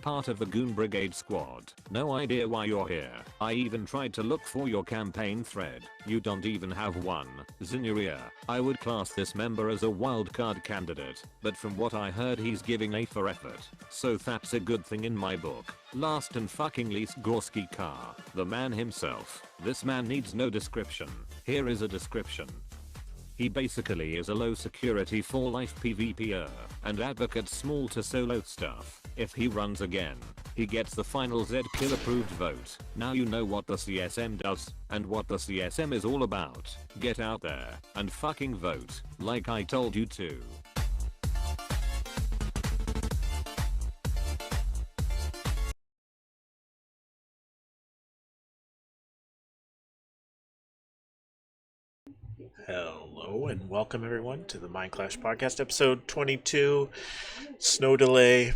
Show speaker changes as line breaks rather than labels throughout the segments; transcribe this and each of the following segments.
Part of the Goon Brigade squad. No idea why you're here. I even tried to look for your campaign thread. You don't even have one. Zinnuria. I would class this member as a wildcard candidate, but from what I heard he's giving A for effort. So that's a good thing in my book. Last and fucking least Gorski Kar. The man himself. This man needs no description. Here is a description. He basically is a low security for life PvPer and advocates small to solo stuff. If he runs again, he gets the final Z kill approved vote. Now you know what the CSM does and what the CSM is all about. Get out there and fucking vote like I told you to.
Hello and welcome everyone to the Mind Clash Podcast, episode 22. Snow delay.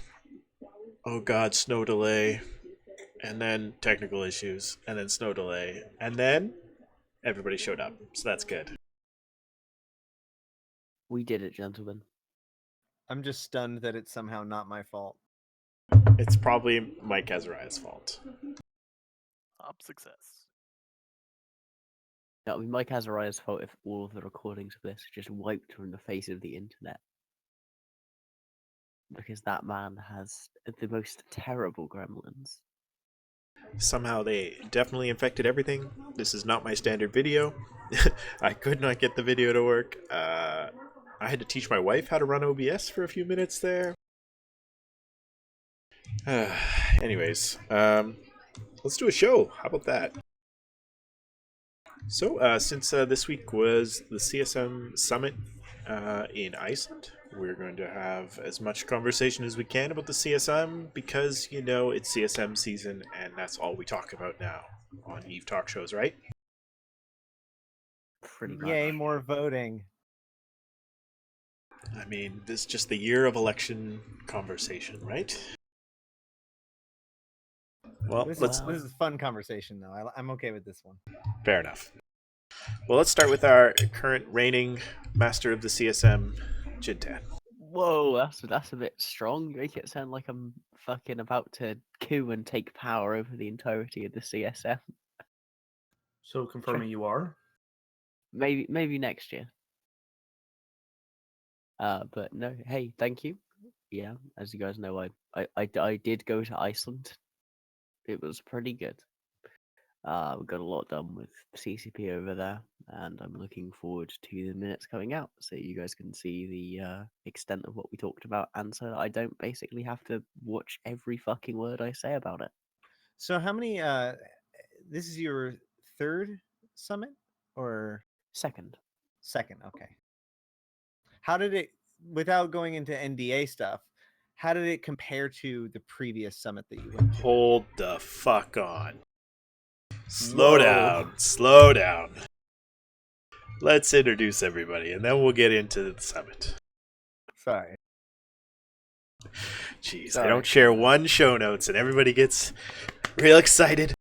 Oh god, snow delay. And then technical issues. And then snow delay. And then everybody showed up. So that's good.
We did it, gentlemen.
I'm just stunned that it's somehow not my fault.
It's probably Mike Azariah's fault.
Success.
That would be Mike Azariah's fault if all of the recordings of this just wiped from the face of the internet. Because that man has the most terrible gremlins.
Somehow they definitely infected everything. This is not my standard video. I could not get the video to work. I had to teach my wife how to run OBS for a few minutes there. Anyways, let's do a show. How about that? So, since this week was the CSM Summit in Iceland, we're going to have as much conversation as we can about the CSM because, you know, it's CSM season and that's all we talk about now on EVE talk shows, right?
Pretty much.
Yay, more voting.
I mean, this is just the year of election conversation, right? Well,
This
let's...
is a fun conversation, though. I'm okay with this one.
Fair enough. Well, let's start with our current reigning master of the CSM, Jin'taan.
Whoa, that's a bit strong. You make it sound like I'm fucking about to coup and take power over the entirety of the CSM.
So confirming you are?
Maybe next year. But no, hey, thank you. Yeah, as you guys know, I did go to Iceland. It was pretty good. We got a lot done with CCP over there, and I'm looking forward to the minutes coming out so you guys can see the extent of what we talked about, and so that I don't basically have to watch every fucking word I say about it.
So how many, this is your third summit? Or
Second.
second? Okay. How did it, without going into NDA stuff, how did it compare to the previous summit that you went to?
Hold the fuck on. Slow down. Let's introduce everybody, and then we'll get into the summit.
Sorry.
Jeez, I
Sorry.
don't share one show notes, and everybody gets real excited.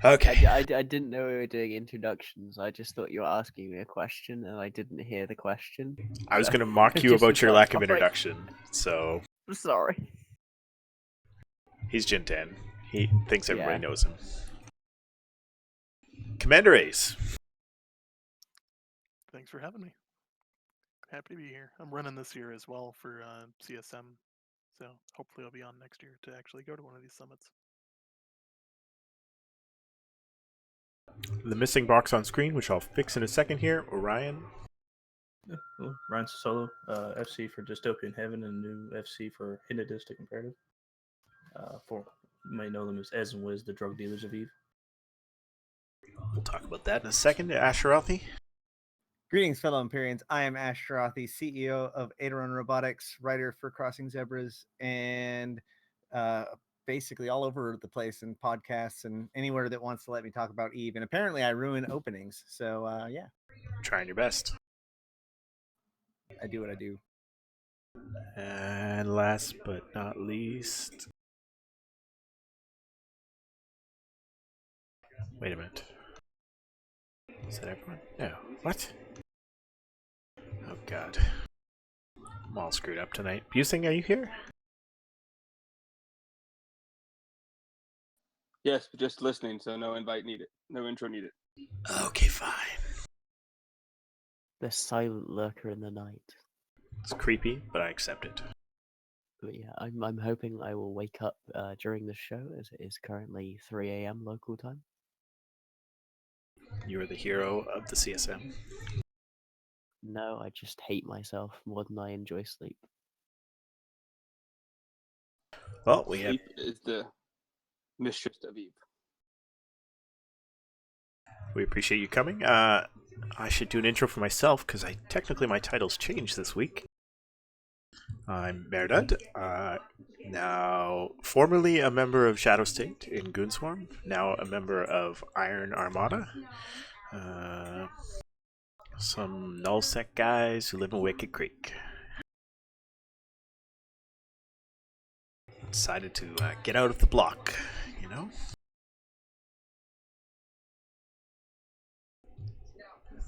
Okay.
I didn't know we were doing introductions. I just thought you were asking me a question, and I didn't hear the question.
I was going to mock you
Just
about your
was
lack of
like,
introduction, so...
I'm sorry.
He's Jin'taan. He thinks everybody
Yeah.
knows him. Commander Aze.
Thanks for having me. Happy to be here. I'm running this year as well for CSM, so hopefully I'll be on next year to actually go to one of these summits.
The missing box on screen, which I'll fix in a second here, Orion.
Yeah, cool. Orion Sa-Solo, FC for Dystopian Heaven and new FC for Hinadistic Imperative. For you may know them as Ez and Wiz, the drug dealers of Eve.
We'll talk about that in a second. Asterothi.
Greetings, fellow Empyreans. I am Asterothi, CEO of Aderon Robotics, writer for Crossing Zebras, and basically all over the place in podcasts and anywhere that wants to let me talk about Eve. And apparently I ruin openings. So, yeah,
Trying your best.
I do what I do.
And last but not least... Wait a minute. Is that everyone? No. What? Oh god. I'm all screwed up tonight. Buesing, are you here?
Yes, but just listening, so no invite needed. No intro needed.
Okay, fine.
The silent lurker in the night.
It's creepy, but I accept it.
But yeah, I'm hoping I will wake up during the show, as it is currently 3 a.m. local time.
You are the hero of the CSM.
No, I just hate myself more than I enjoy sleep.
Well, we have
Sleep is the mistress of Eve.
We appreciate you coming. I should do an intro for myself because technically my title's changed this week. I'm Meredudd, now formerly a member of Shadow State in Goonswarm, now a member of Iron Armada. Some nullsec guys who live in Wicked Creek. Decided to get out of the block, you know?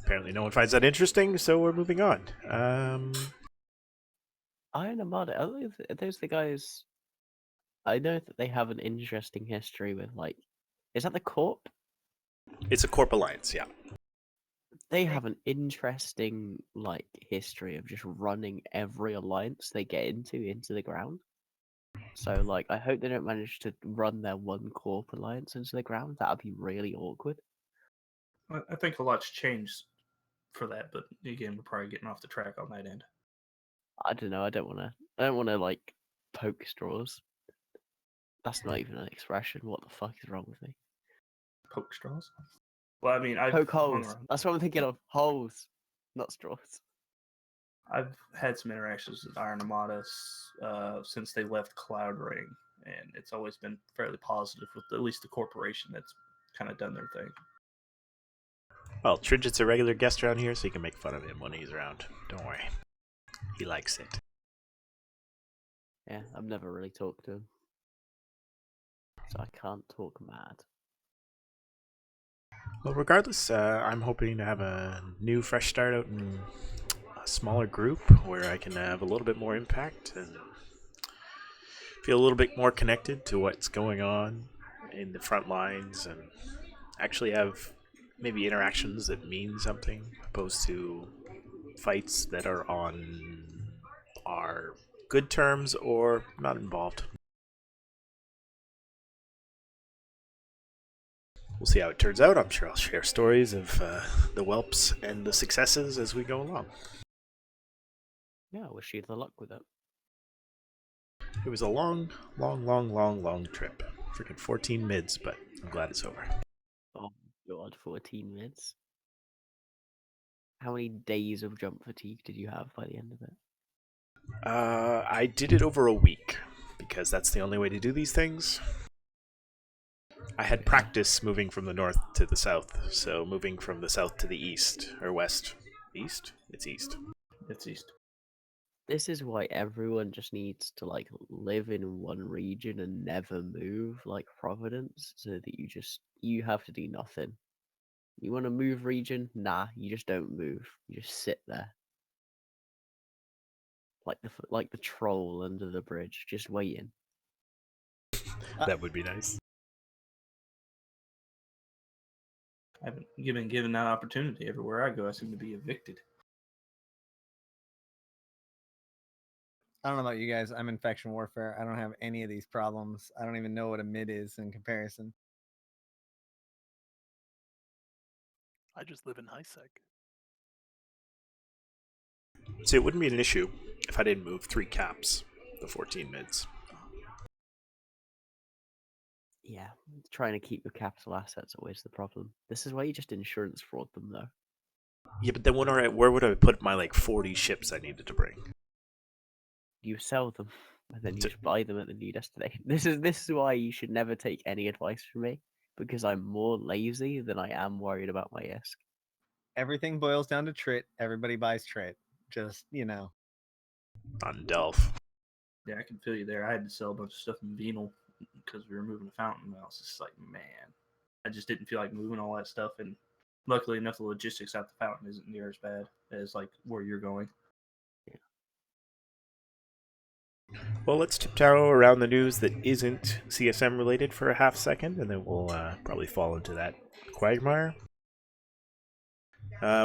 Apparently no one finds that interesting, so we're moving on.
Iron Armada, are those the guys? I know that they have an interesting history with, like, is that the Corp?
It's a Corp Alliance, yeah.
They have an interesting, like, history of just running every alliance they get into the ground. So, like, I hope they don't manage to run their one Corp alliance into the ground. That would be really awkward.
I think a lot's changed for that, but again, we're probably getting off the track on that end.
I don't know. I don't want to like poke straws. That's not even an expression. What the fuck is wrong with me?
Poke straws? Well, I mean, I've
Poke
hung
holes.
around-
That's what I'm thinking of. Holes, not straws.
I've had some interactions with Iron Armada since they left Cloud Ring, and it's always been fairly positive with at least the corporation that's kind of done their thing.
Well, Tridget's a regular guest around here, so you can make fun of him when he's around. Don't worry. He likes it.
Yeah, I've never really talked to him, so I can't talk mad.
Well, regardless, I'm hoping to have a new, fresh start out in a smaller group where I can have a little bit more impact and feel a little bit more connected to what's going on in the front lines and actually have maybe interactions that mean something opposed to fights that are on our good terms or not involved. We'll see how it turns out. I'm sure I'll share stories of the whelps and the successes as we go along.
Yeah, I wish you the luck with it.
It was a long trip. Freaking 14 mids, but I'm glad it's over.
Oh god, 14 minutes. How many days of jump fatigue did you have by the end of it?
I did it over a week because that's the only way to do these things. I had practice moving from the north to the south, so moving from the south to the east or west. East? It's east.
It's east.
This is why everyone just needs to like live in one region and never move, like Providence, so that you have to do nothing. You want to move region? Nah, you just don't move. You just sit there, like the troll under the bridge, just waiting.
That would be nice.
I haven't been given that opportunity. Everywhere I go, I seem to be evicted.
I don't know about you guys. I'm in faction warfare. I don't have any of these problems. I don't even know what a mid is in comparison.
I just live in HiSec.
See, it wouldn't be an issue if I didn't move 3 caps, the 14 mids.
Yeah, trying to keep your capital assets always the problem. This is why you just insurance fraud them, though.
Yeah, but then where would I put my 40 ships I needed to bring?
You sell them, and then you just buy them at the new destination. This is why you should never take any advice from me, because I'm more lazy than I am worried about my ISK.
Everything boils down to trit. Everybody buys trit. Just,
On Delph.
Yeah, I can feel you there. I had to sell a bunch of stuff in Venal because we were moving a fountain. And I was just like, man, I just didn't feel like moving all that stuff. And luckily enough, the logistics out the fountain isn't near as bad as like where you're going.
Well, let's tiptoe around the news that isn't CSM related for a half second, and then we'll probably fall into that quagmire.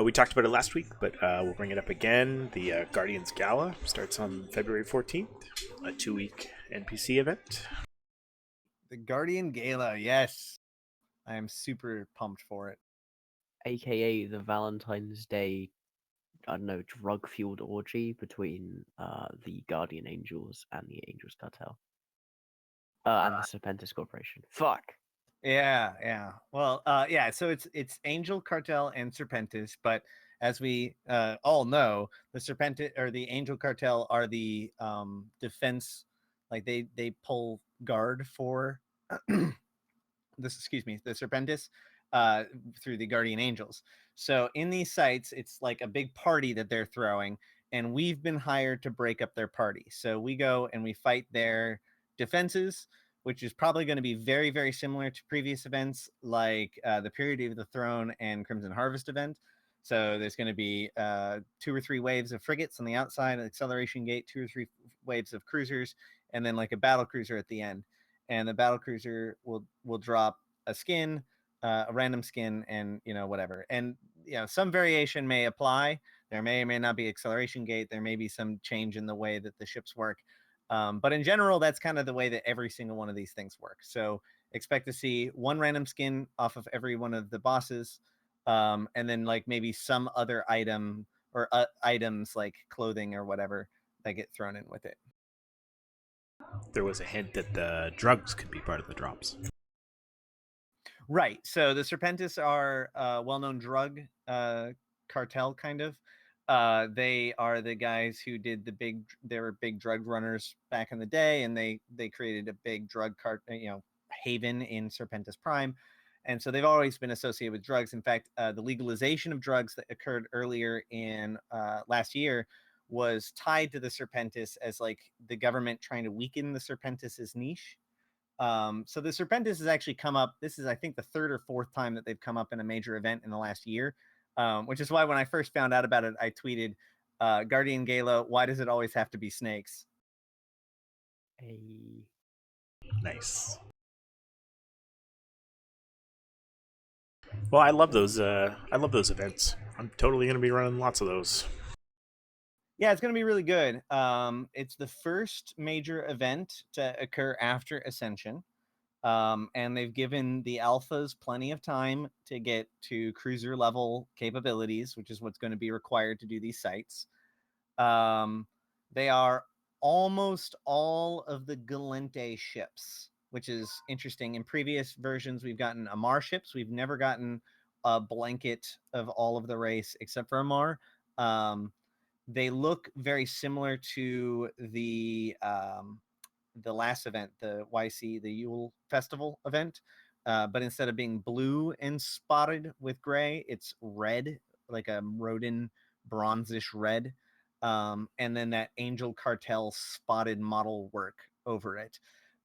We talked about it last week, but we'll bring it up again. The Guardians Gala starts on February 14th, a 2-week NPC event.
The Guardian Gala, yes. I am super pumped for it.
AKA the Valentine's Day, I don't know, drug-fueled orgy between the Guardian Angels and the Angels Cartel. And the Serpentis Corporation. Fuck.
Yeah. Well, yeah. So it's Angel Cartel and Serpentis, but as we all know, the Serpentis or the Angel Cartel are the defense, like they pull guard for this. Excuse me, the Serpentis through the Guardian Angels. So in these sites, it's like a big party that they're throwing, and we've been hired to break up their party. So we go and we fight their defenses, which is probably going to be very, very similar to previous events like the Period of the Throne and Crimson Harvest event. So there's going to be 2 or 3 waves of frigates on the outside, an acceleration gate, 2 or 3 waves of cruisers, and then like a battle cruiser at the end. And the battle cruiser will drop a skin, a random skin, and whatever. And some variation may apply. There may or may not be acceleration gate. There may be some change in the way that the ships work. But in general, that's kind of the way that every single one of these things work. So expect to see 1 random skin off of every one of the bosses, and then like maybe some other item or items like clothing or whatever that get thrown in with it.
There was a hint that the drugs could be part of the drops.
Right. So the Serpentis are a well-known drug cartel, kind of. They are the guys who did they were big drug runners back in the day, and they created a big drug haven in Serpentis Prime. And so they've always been associated with drugs. In fact, the legalization of drugs that occurred earlier in last year was tied to the Serpentis as like the government trying to weaken the Serpentis' niche. So the Serpentis has actually come up. This is, I think, the 3rd or 4th time that they've come up in a major event in the last year, which is why when I first found out about it, I tweeted, Guardian Gala, why does it always have to be snakes?
Hey.
Nice. Well, I love those events. I'm totally going to be running lots of those.
Yeah, it's going to be really good. It's the first major event to occur after Ascension. And they've given the alphas plenty of time to get to cruiser level capabilities, which is what's going to be required to do these sites. They are almost all of the Galente ships, which is interesting. In previous versions, we've gotten Amar ships. We've never gotten a blanket of all of the race except for Amar. They look very similar to the last event, the YC, the Yule Festival event. But instead of being blue and spotted with gray, it's red, like a Rodin bronzish red. And then that Angel Cartel spotted model work over it.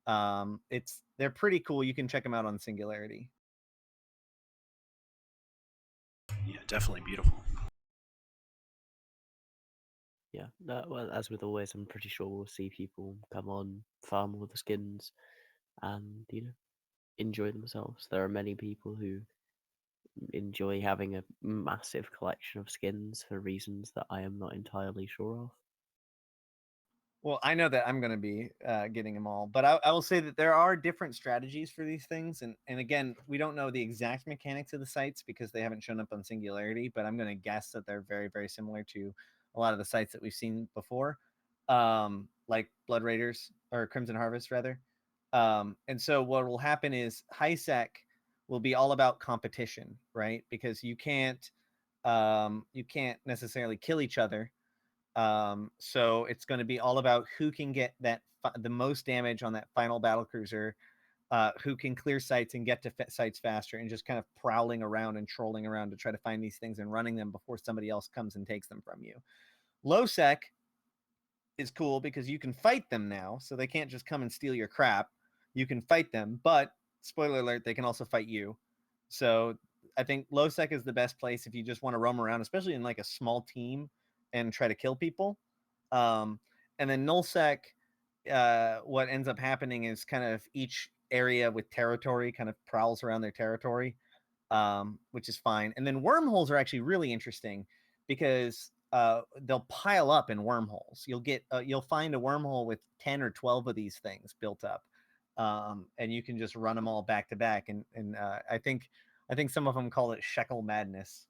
They're pretty cool. You can check them out on Singularity.
Yeah, definitely beautiful.
Yeah, well, as with always, I'm pretty sure we'll see people come on, farm all the skins, and enjoy themselves. There are many people who enjoy having a massive collection of skins for reasons that I am not entirely sure of.
Well, I know that I'm going to be getting them all, but I will say that there are different strategies for these things. And again, we don't know the exact mechanics of the sites because they haven't shown up on Singularity, but I'm going to guess that they're very, very similar to a lot of the sites that we've seen before, like Blood Raiders or Crimson Harvest, rather. And so what will happen is HiSec will be all about competition, right? Because you can't necessarily kill each other. So it's going to be all about who can get the most damage on that final battle cruiser, who can clear sites and get to sites faster, and just kind of prowling around and trolling around to try to find these things and running them before somebody else comes and takes them from you. Low sec is cool because you can fight them now, so they can't just come and steal your crap. You can fight them, but spoiler alert, they can also fight you. So I think low sec is the best place if you just want to roam around, especially in like a small team and try to kill people. And then null sec what ends up happening is kind of each area with territory kind of prowls around their territory, which is fine. And then wormholes are actually really interesting because they'll pile up in wormholes. You'll find a wormhole with 10 or 12 of these things built up, and you can just run them all back to back. And I think some of them call it shekel madness.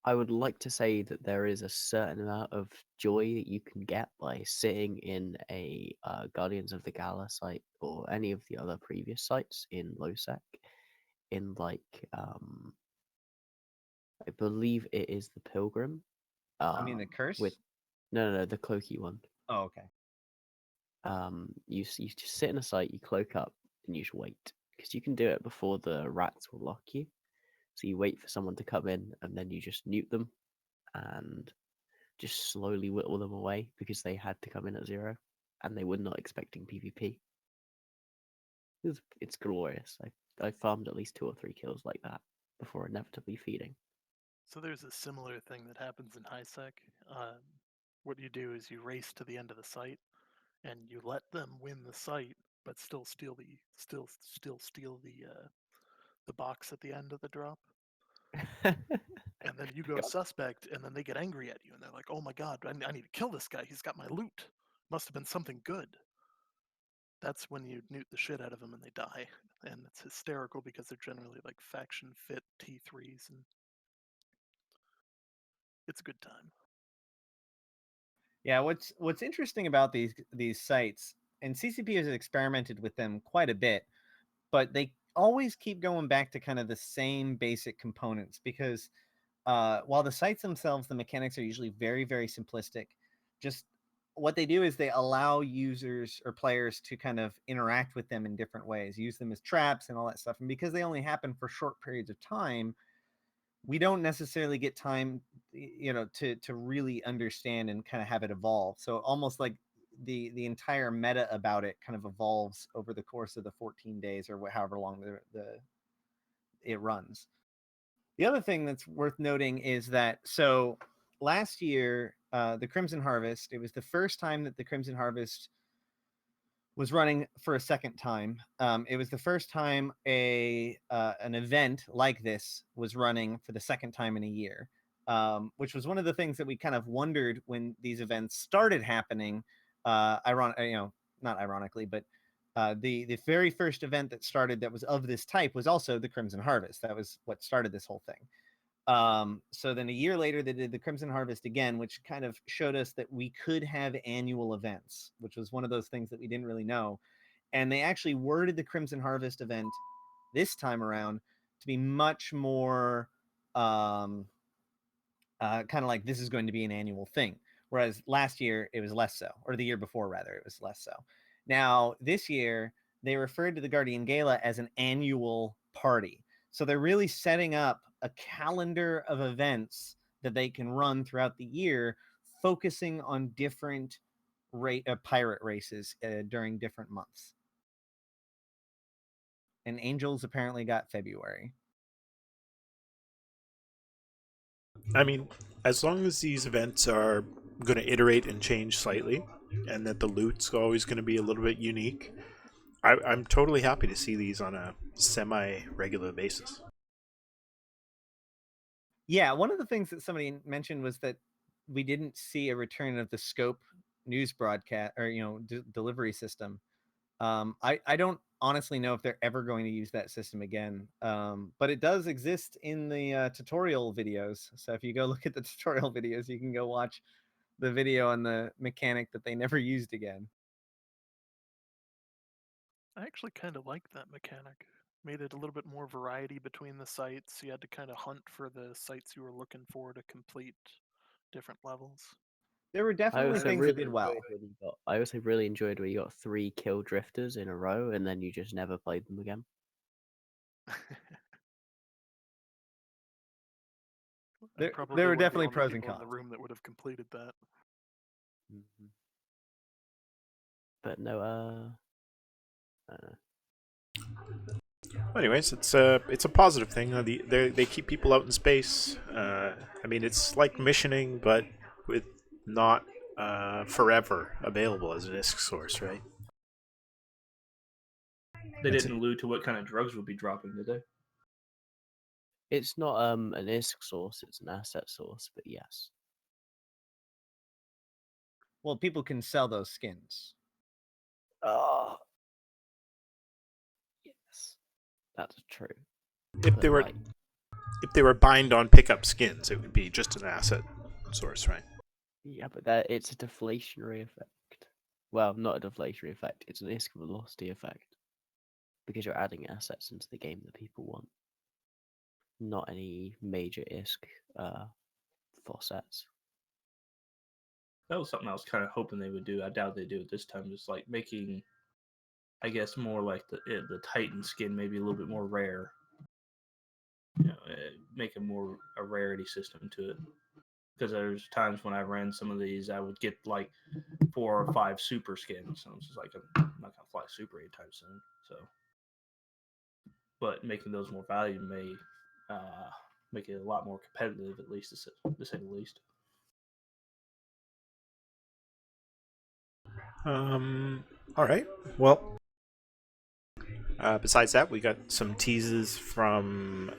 I would like to say that there is a certain amount of joy that you can get by sitting in a Guardians of the Gala site or any of the other previous sites in Losec, in like I believe it is the Pilgrim.
I mean, the curse.
With no, the cloaky one.
Oh, okay.
You just sit in a site, you cloak up, and you just wait because you can do it before the rats will lock you. So you wait for someone to come in, and then you just nuke them, and just slowly whittle them away because they had to come in at 0, and they were not expecting PvP. It's glorious. I farmed at least 2 or 3 kills like that before inevitably feeding.
So there's a similar thing that happens in HiSec. What you do is you race to the end of the site, and you let them win the site, but still steal the box at the end of the drop. And then you go suspect, and then they get angry at you, and they're like, "Oh my god, I need to kill this guy. He's got my loot. Must have been something good." That's when you newt the shit out of them, and they die. And it's hysterical because they're generally like faction fit T3s, and it's a good time.
Yeah, what's interesting about these sites, and CCP has experimented with them quite a bit, but they always keep going back to kind of the same basic components because while the sites themselves, the mechanics are usually very, very simplistic. Just what they do is they allow users or players to kind of interact with them in different ways, use them as traps and all that stuff. And because they only happen for short periods of time, we don't necessarily get time, to really understand and kind of have it evolve. So almost like the entire meta about it kind of evolves over the course of the 14 days or however long it runs. The other thing that's worth noting is that so last year, the Crimson Harvest, it was the first time that the Crimson Harvest was running for a second time. It was the first time an event like this was running for the second time in a year, which was one of the things that we kind of wondered when these events started happening. Not ironically, but the very first event that started that was of this type was also the Crimson Harvest. That was what started this whole thing. So then a year later, they did the Crimson Harvest again, which kind of showed us that we could have annual events, which was one of those things that we didn't really know. And they actually worded the Crimson Harvest event this time around to be much more kind of like this is going to be an annual thing. Whereas last year, it was less so, or the year before, rather, it was less so. Now, this year, they referred to the Guardian Gala as an annual party. So they're really setting up a calendar of events that they can run throughout the year, focusing on different pirate races during different months. And Angels apparently got February.
I mean, as long as these events are going to iterate and change slightly, and that the loot's always going to be a little bit unique, I'm totally happy to see these on a semi-regular basis.
Yeah, one of the things that somebody mentioned was that we didn't see a return of the scope news broadcast or delivery system. I don't honestly know if they're ever going to use that system again, but it does exist in the tutorial videos. So if you go look at the tutorial videos, you can go watch the video on the mechanic that they never used again.
I actually kind of like that mechanic. Made it a little bit more variety between the sites. You had to kind of hunt for the sites you were looking for to complete different levels.
There were definitely things that did well.
I also really enjoyed where you got 3 kill drifters in a row and then you just never played them again.
There were definitely pros and cons
in the room that would have completed that.
Mm-hmm. But no,
Anyways, it's a positive thing. They keep people out in space. I mean, it's like missioning, but with not forever available as an ISK source, right?
They
That's
didn't allude to what kind of drugs would be dropping, did they?
It's not an ISK source; it's an asset source. But yes,
Well, people can sell those skins.
yes, that's true.
If
But
they were
like,
bind on pickup skins, it would be just an asset source, right?
yeah, but it's a deflationary effect. Well, not a deflationary effect. It's an ISK velocity effect because you're adding assets into the game that people want. Not any major ISK faucets.
That was something I was kind of hoping they would do. I doubt they do it this time. Just like making, I guess, more like the Titan skin maybe a little bit more rare. Make a rarity system to it. Because there's times when I ran some of these, I would get like 4 or 5 super skins. So I was just like, I'm not gonna fly super anytime soon. So, but making those more valuable may make it a lot more competitive, at least to say the least.
All right. Well, besides that, we got some teases from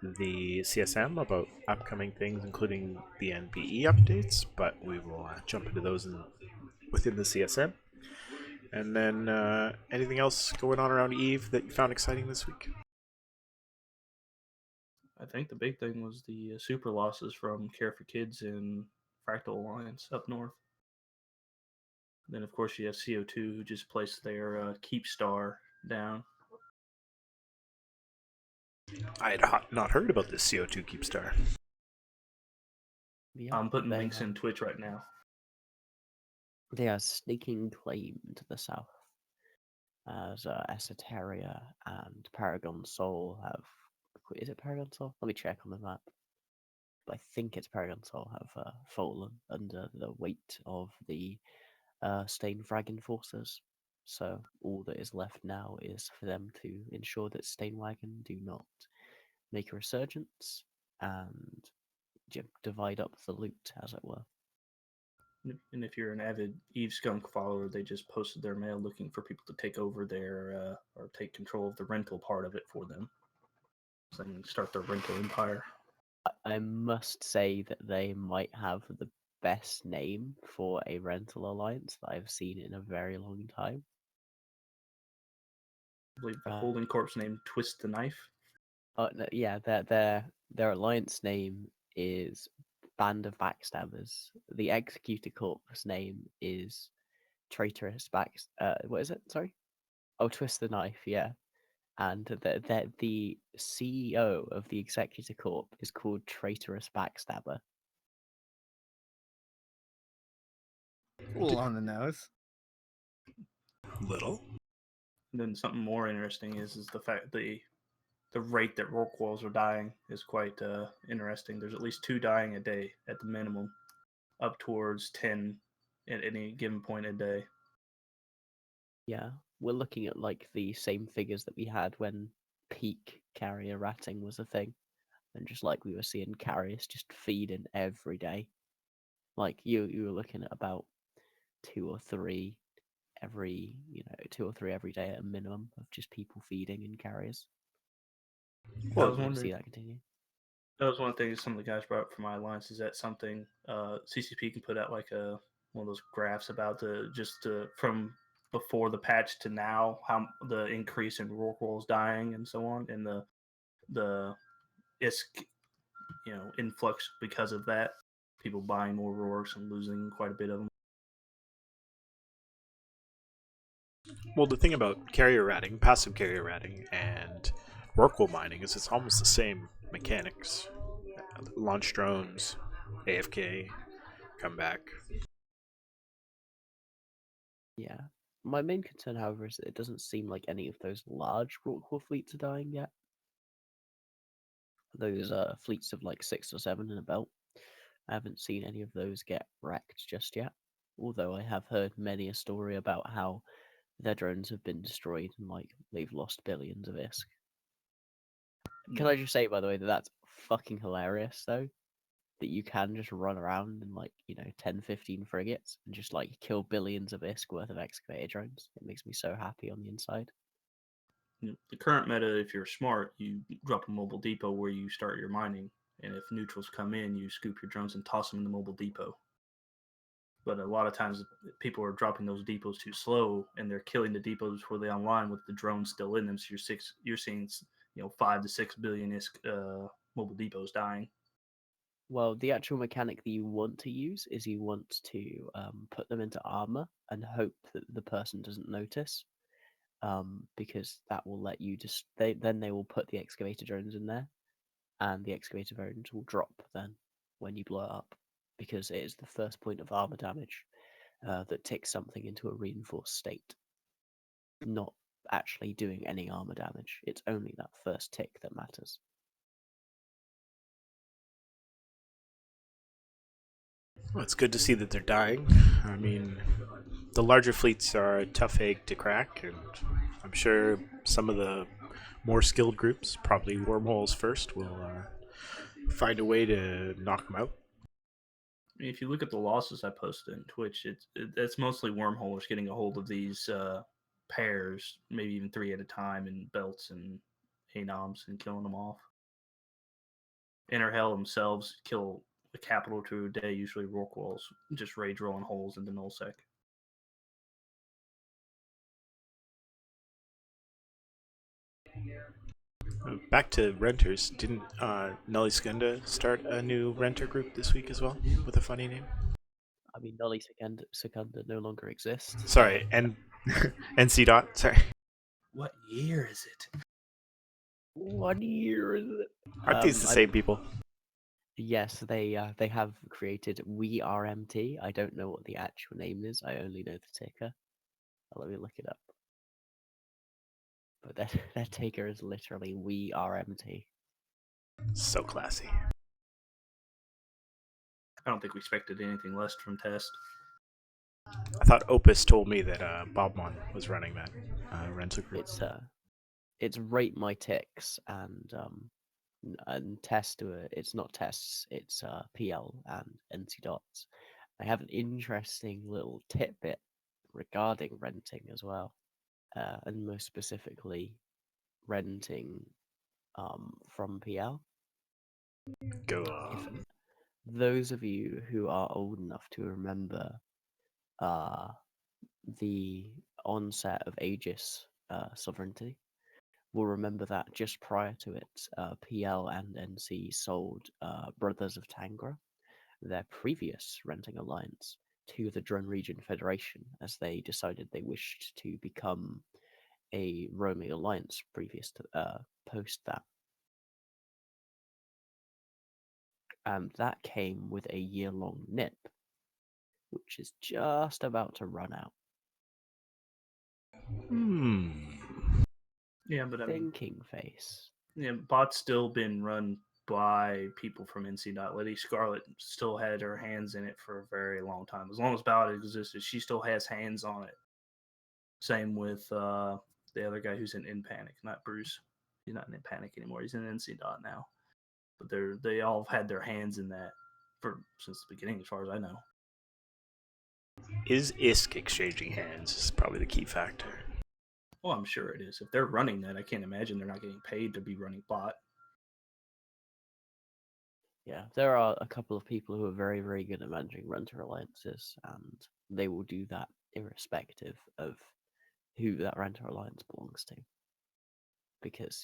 the CSM about upcoming things, including the NPE updates, but we will jump into those within the CSM. And then anything else going on around Eve that you found exciting this week?
I think the big thing was the super losses from Care for Kids and Fractal Alliance up north. Then, of course, you have CO2, who just placed their Keep Star down.
I had not heard about this CO2 Keepstar.
Yeah,
I'm putting
they
links
are,
in Twitch right now.
They are sneaking claim to the south, as Esoteria and Paragon Soul have. Is it Paragon Soul? Let me check on the map. But I think it's Paragon Soul have fallen under the weight of the Stain Dragon forces. So all that is left now is for them to ensure that Stainwagon do not make a resurgence and divide up the loot, as it were.
And if you're an avid Eve Skunk follower, they just posted their mail looking for people to take over their or take control of the rental part of it for them, so they can start their rental empire.
I must say that they might have the best name for a rental alliance that I've seen in a very long time.
I believe the holding corp's name Twist the Knife.
Oh no, yeah, their alliance name is Band of Backstabbers. The Executor Corp's name is Traitorous what is it? Sorry. Oh, Twist the Knife. Yeah, and the CEO of the Executor Corp is called Traitorous Backstabber.
A little on the nose.
Little.
And then something more interesting is the fact the rate that Rorquals are dying is quite interesting. There's at least 2 dying a day at the minimum, up towards 10 at any given point a day.
Yeah, we're looking at like the same figures that we had when peak carrier ratting was a thing, and just like we were seeing carriers just feeding every day. Like you were looking at about 2 or 3 every 2 or 3 every day at a minimum of just people feeding in carriers.
I
Well,
was
we'll
wondering.
see that continue.
That was one thing some of the guys brought up for my alliance. Is that something CCP can put out like one of those graphs about from before the patch to now, how the increase in Rorquals dying and so on, and the ISK influx because of that, people buying more Rorks and losing quite a bit of them.
Well, the thing about carrier ratting, passive carrier ratting, and Rorqual mining is it's almost the same mechanics. Launch drones, AFK, come back.
Yeah. My main concern, however, is that it doesn't seem like any of those large Rorqual fleets are dying yet. Those fleets of like 6 or 7 in a belt. I haven't seen any of those get wrecked just yet. Although I have heard many a story about how their drones have been destroyed and like they've lost billions of ISK. Can I just say, by the way, that that's fucking hilarious, though? that you can just run around in like 10, 15 frigates and just like kill billions of ISK worth of excavator drones. It makes me so happy on the inside.
The current meta, if you're smart, you drop a mobile depot where you start your mining, and if neutrals come in, you scoop your drones and toss them in the mobile depot. But a lot of times, people are dropping those depots too slow, and they're killing the depots before they online with the drones still in them. So you're seeing 5 to 6 billion ISK mobile depots dying.
Well, the actual mechanic that you want to use is you want to put them into armor and hope that the person doesn't notice, because that will let you then they will put the excavator drones in there, and the excavator drones will drop then when you blow it up, because it is the first point of armor damage that ticks something into a reinforced state. Not actually doing any armor damage. It's only that first tick that matters.
Well, it's good to see that they're dying. I mean, the larger fleets are a tough egg to crack, and I'm sure some of the more skilled groups, probably wormholes first, will find a way to knock them out.
I mean, if you look at the losses I posted on Twitch, it's mostly wormholes getting a hold of these pairs, maybe even 3 at a time, in belts and anoms, and killing them off. Inner Hell themselves kill a capital to a day, usually Rorquals, just rage rolling holes into nullsec.
Back to renters. Didn't Nully Skunda start a new renter group this week as well with a funny name?
I mean, Nully Secunda no longer exists.
Sorry, and NC Dot. Sorry.
What year is it?
What year is it?
Aren't these the same people?
Yes, they have created We Are MT. I don't know what the actual name is. I only know the ticker. Let me look it up. But their ticker is literally We Are MT.
So classy.
I don't think we expected anything less from Test.
I thought Opus told me that Bobmon was running that rental group.
It's Rate My Ticks and Test. It's not Tests. It's PL and NC Dots. I have an interesting little tidbit regarding renting as well, and most specifically renting from PL.
Go on.
Those of you who are old enough to remember the onset of Aegis sovereignty will remember that just prior to it, PL and NC sold Brothers of Tangra, their previous renting alliance, to the Drone Region Federation, as they decided they wished to become a roaming alliance previous to post that. And that came with a year-long NIP, which is just about to run out.
Yeah, but
Thinking face.
Yeah, bot's still been run by people from NC. Lady Scarlet still had her hands in it for a very long time. As long as bot existed, she still has hands on it. Same with the other guy who's in Panic, not Bruce. He's not in Panic anymore. He's in NC now. But they all have had their hands in that since the beginning, as far as I know.
Is ISK exchanging hands is probably the key factor.
Well, I'm sure it is. If they're running that, I can't imagine they're not getting paid to be running bot.
Yeah, there are a couple of people who are very, very good at managing renter alliances, and they will do that irrespective of who that renter alliance belongs to. Because,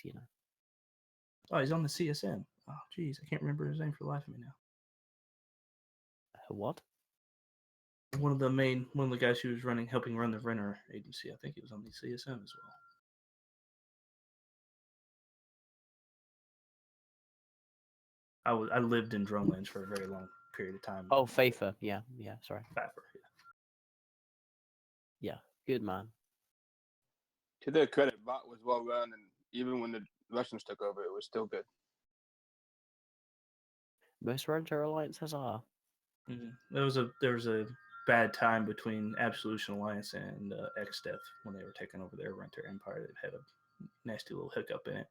Oh, he's on the CSM. Oh, geez, I can't remember his name for the life of me now.
What?
One of the guys who was helping run the renter agency. I think he was on the CSM as well. I lived in Dronelands for a very long period of time.
Oh, Fafer. Yeah, sorry.
Fafer,
yeah. Good man.
To their credit, bot was well run, and even when the Russians took over, it was still good.
Most renter alliances are.
Mm-hmm. There was a bad time between Absolution Alliance and XDeath when they were taking over their renter empire that had a nasty little hiccup in it.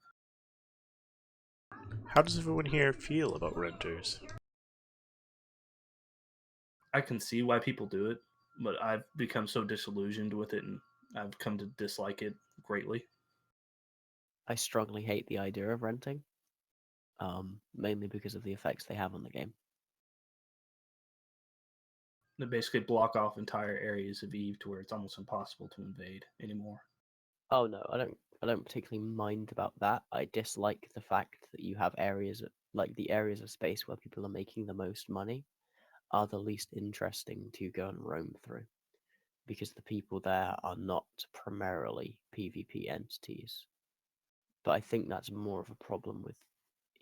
How does everyone here feel about renters?
I can see why people do it, but I've become so disillusioned with it, and I've come to dislike it greatly.
I strongly hate the idea of renting, mainly because of the effects they have on the game.
They basically block off entire areas of Eve to where it's almost impossible to invade anymore.
Oh no, I don't particularly mind about that. I dislike the fact that you have areas like the areas of space where people are making the most money are the least interesting to go and roam through, because the people there are not primarily PvP entities. But I think that's more of a problem with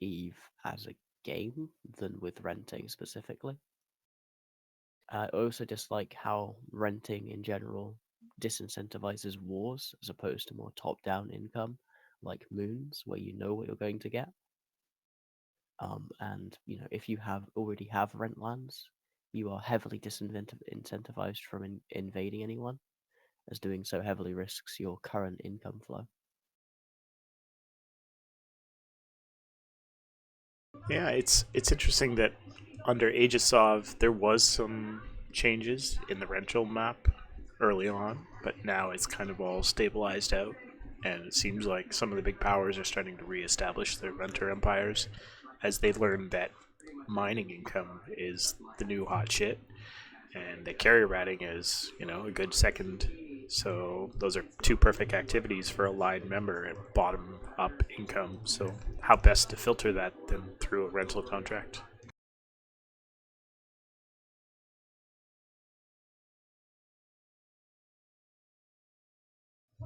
Eve as a game than with renting specifically. I also dislike how renting in general disincentivizes wars as opposed to more top-down income, like moons, where you know what you're going to get. And if you already have rent lands, you are heavily disincentivized from invading anyone, as doing so heavily risks your current income flow.
Yeah, it's interesting that under Aegisov there was some changes in the rental map early on, but now it's kind of all stabilized out, and it seems like some of the big powers are starting to reestablish their renter empires as they learn that mining income is the new hot shit, and that carrier ratting is, a good second. So those are two perfect activities for a line member and bottom up income. So how best to filter that than through a rental contract?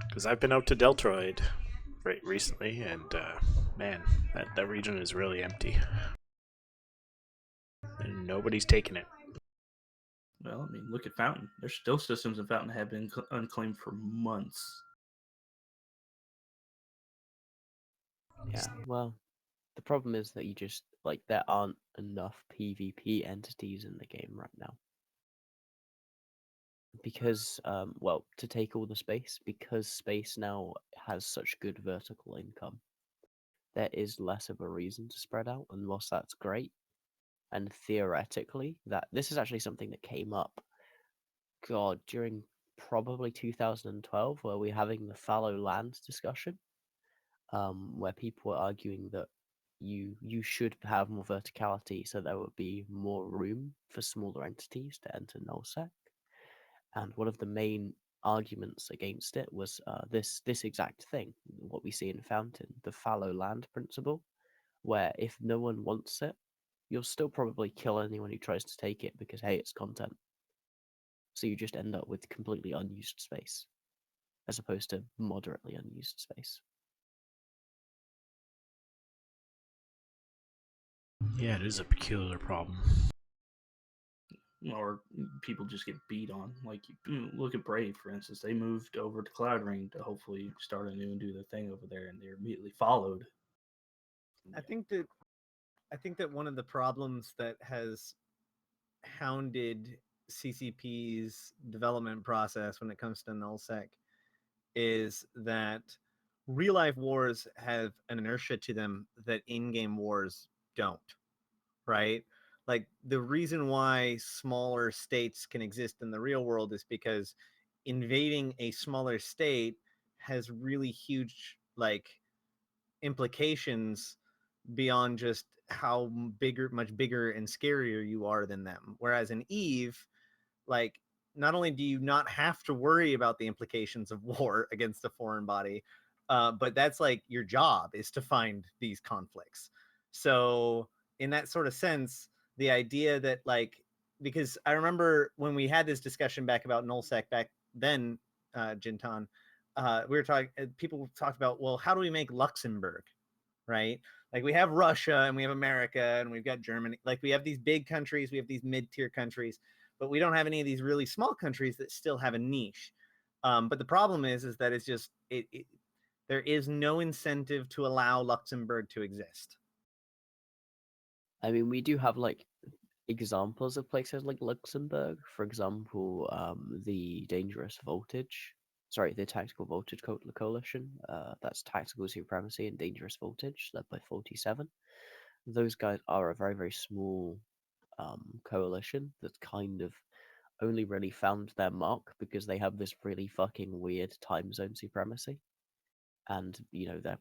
Because I've been out to Deltroid right recently, and man, that region is really empty, and nobody's taking it.
Well, I mean, look at Fountain. There's still systems in Fountain that have been unclaimed for months.
Yeah, well, the problem is that there aren't enough PvP entities in the game right now. Because, to take all the space, because space now has such good vertical income, there is less of a reason to spread out, and whilst that's great, and theoretically, this is actually something that came up, during probably 2012, where we're having the fallow land discussion, where people were arguing that you should have more verticality so there would be more room for smaller entities to enter nullsec. And one of the main arguments against it was this exact thing, what we see in Fountain, the fallow land principle, where if no one wants it, you'll still probably kill anyone who tries to take it because, hey, it's content. So you just end up with completely unused space, as opposed to moderately unused space.
Yeah, it is a peculiar problem.
Or people just get beat on. Like, look at Brave, for instance. They moved over to Cloud Ring to hopefully start anew and do their thing over there, and they're immediately followed.
I think that one of the problems that has hounded CCP's development process when it comes to nullsec is that real life wars have an inertia to them that in-game wars don't, right? Like the reason why smaller states can exist in the real world is because invading a smaller state has really huge implications beyond just how much bigger and scarier you are than them. Whereas in Eve, like not only do you not have to worry about the implications of war against a foreign body, but that's like your job is to find these conflicts. So in that sort of sense, the idea that because I remember when we had this discussion back about nullsec back then, Jin'taan, we were talking. People talked about, well, how do we make Luxembourg, right? Like we have Russia and we have America and we've got Germany. Like we have these big countries, we have these mid-tier countries, but we don't have any of these really small countries that still have a niche. But the problem is that it's just there is no incentive to allow Luxembourg to exist.
I mean, we do have examples of places like Luxembourg, for example, the Tactical Voltage Coalition. That's Tactical Supremacy and Dangerous Voltage, led by 47. Those guys are a very, very small coalition that's kind of only really found their mark because they have this really fucking weird time zone supremacy, and they're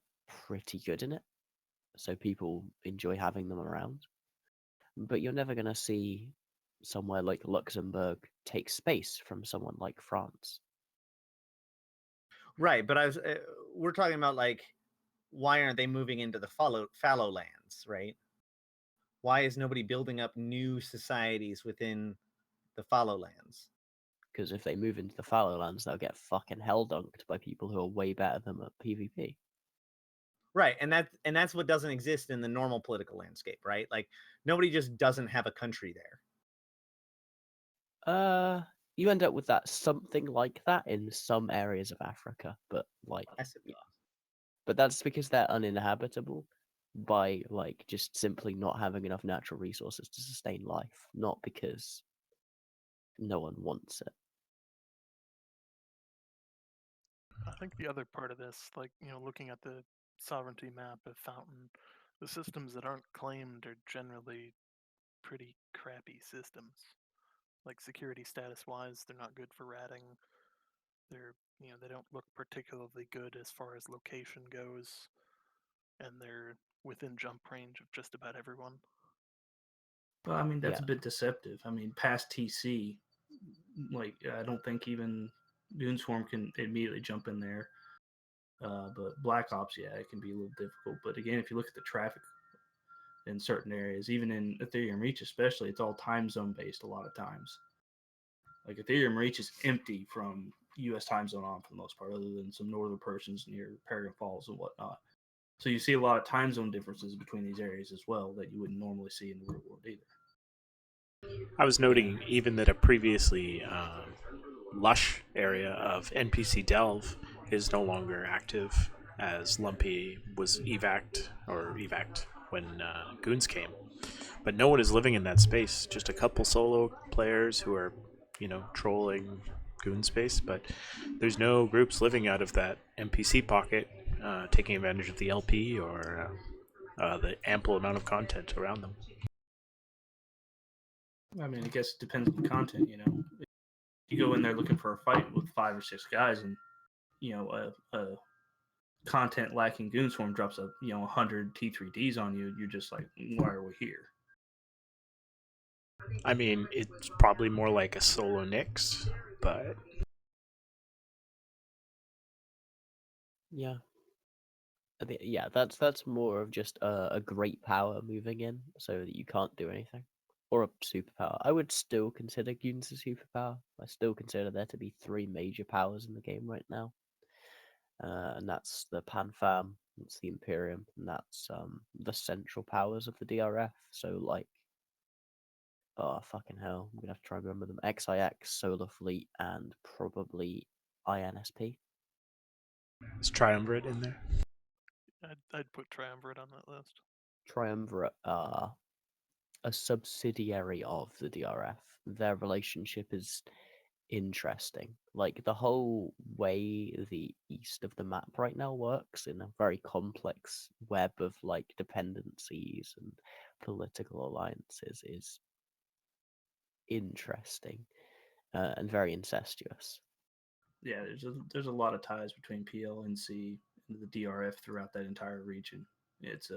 pretty good in it, so people enjoy having them around. But you're never gonna see somewhere like Luxembourg take space from someone like France.
Right, but we're talking about like, why aren't they moving into the fallow lands, right? Why is nobody building up new societies within the fallow lands?
Because if they move into the fallow lands, they'll get fucking hell dunked by people who are way better than them at PvP.
Right, and that's what doesn't exist in the normal political landscape, right? Like, nobody just doesn't have a country there.
You end up with that something like that in some areas of Africa, but
I suppose.
but that's because they're uninhabitable by just simply not having enough natural resources to sustain life, not because no one wants it.
I think the other part of this, looking at the sovereignty map of Fountain, the systems that aren't claimed are generally pretty crappy systems. Like security status wise, they're not good for ratting. They don't look particularly good as far as location goes, and they're within jump range of just about everyone.
Well, I mean, that's
Yeah.
a bit deceptive. I mean, past TC, I don't think even Goonswarm can immediately jump in there. But Black Ops, yeah, it can be a little difficult. But again, if you look at the traffic in certain areas, even in Ethereum Reach especially, it's all time zone based a lot of times. Like Ethereum Reach is empty from U.S. time zone on for the most part, other than some northern portions near Paragon Falls and whatnot. So you see a lot of time zone differences between these areas as well that you wouldn't normally see in the real world either.
I was noting even that a previously lush area of NPC Delve is no longer active, as Lumpy was evac'd when Goons came. But no one is living in that space. Just a couple solo players who are, trolling Goon space. But there's no groups living out of that NPC pocket, taking advantage of the LP or the ample amount of content around them.
I mean, I guess it depends on the content, If you go in there looking for a fight with 5 or 6 guys and, a content lacking Goonswarm drops 100 T3Ds on you, you're just like, why are we here?
I mean, it's probably more like a solo Nyx, but
Yeah. Yeah, that's more of just a great power moving in so that you can't do anything. Or a superpower. I would still consider Goons a superpower. I still consider there to be 3 major powers in the game right now. And that's the PanFam, that's the Imperium, and that's the central powers of the DRF. So oh fucking hell, I'm gonna have to try and remember them. XIX, Solar Fleet, and probably INSP.
is Triumvirate in there?
I'd put Triumvirate on that list.
Triumvirate are a subsidiary of the DRF. Their relationship is interesting. Like the whole way the east of the map right now works in a very complex web of dependencies and political alliances is interesting and very incestuous.
Yeah, there's a lot of ties between PLNC and the DRF throughout that entire region. It's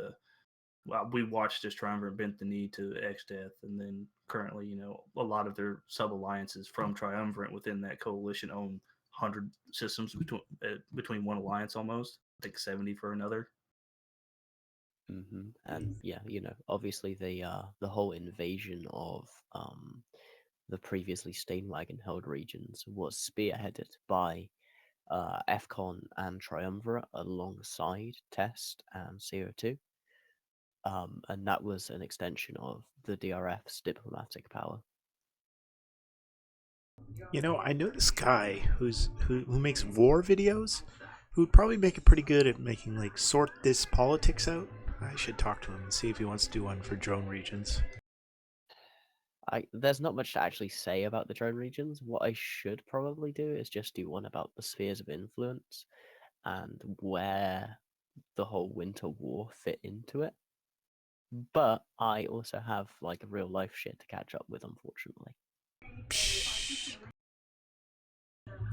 we watched this Triumvirate bent the knee to X-Death, and then currently, a lot of their sub-alliances from Triumvirate within that coalition own 100 systems between one alliance almost. I think 70 for another.
And yeah, obviously the whole invasion of the previously Steinwagen held regions was spearheaded by FCON and Triumvirate alongside Test and CO2. And that was an extension of the DRF's diplomatic power.
I know this guy who makes war videos, who would probably make it pretty good at making sort this politics out. I should talk to him and see if he wants to do one for drone regions.
There's not much to actually say about the drone regions. What I should probably do is just do one about the spheres of influence and where the whole winter war fit into it. But I also have like real life shit to catch up with, unfortunately.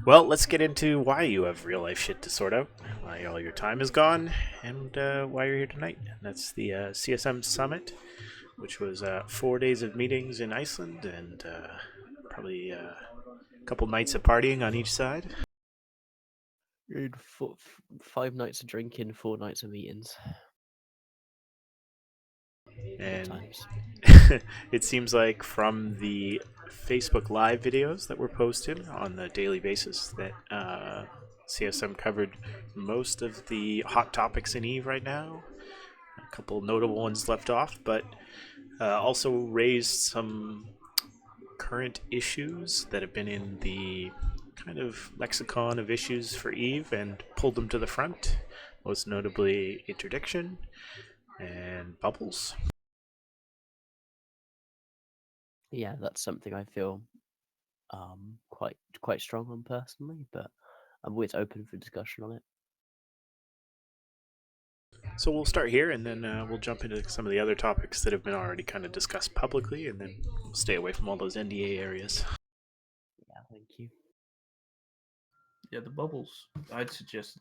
Well, let's get into why you have real life shit to sort out, why all your time is gone, and why you're here tonight. And that's the CSM Summit, which was 4 days of meetings in Iceland and probably a couple nights of partying on each side.
Dude, 5 nights of drinking, 4 nights of meetings. Good
And
times.
it seems like from the Facebook Live videos that were posted on a daily basis that CSM covered most of the hot topics in EVE right now. A couple notable ones left off, but also raised some current issues that have been in the kind of lexicon of issues for EVE and pulled them to the front, most notably interdiction and bubbles.
Yeah, that's something I feel quite strong on personally, but I'm always open for discussion on it.
So we'll start here, and then we'll jump into some of the other topics that have been already kind of discussed publicly, and then we'll stay away from all those NDA areas.
Yeah, thank you.
Yeah, the bubbles. I'd suggest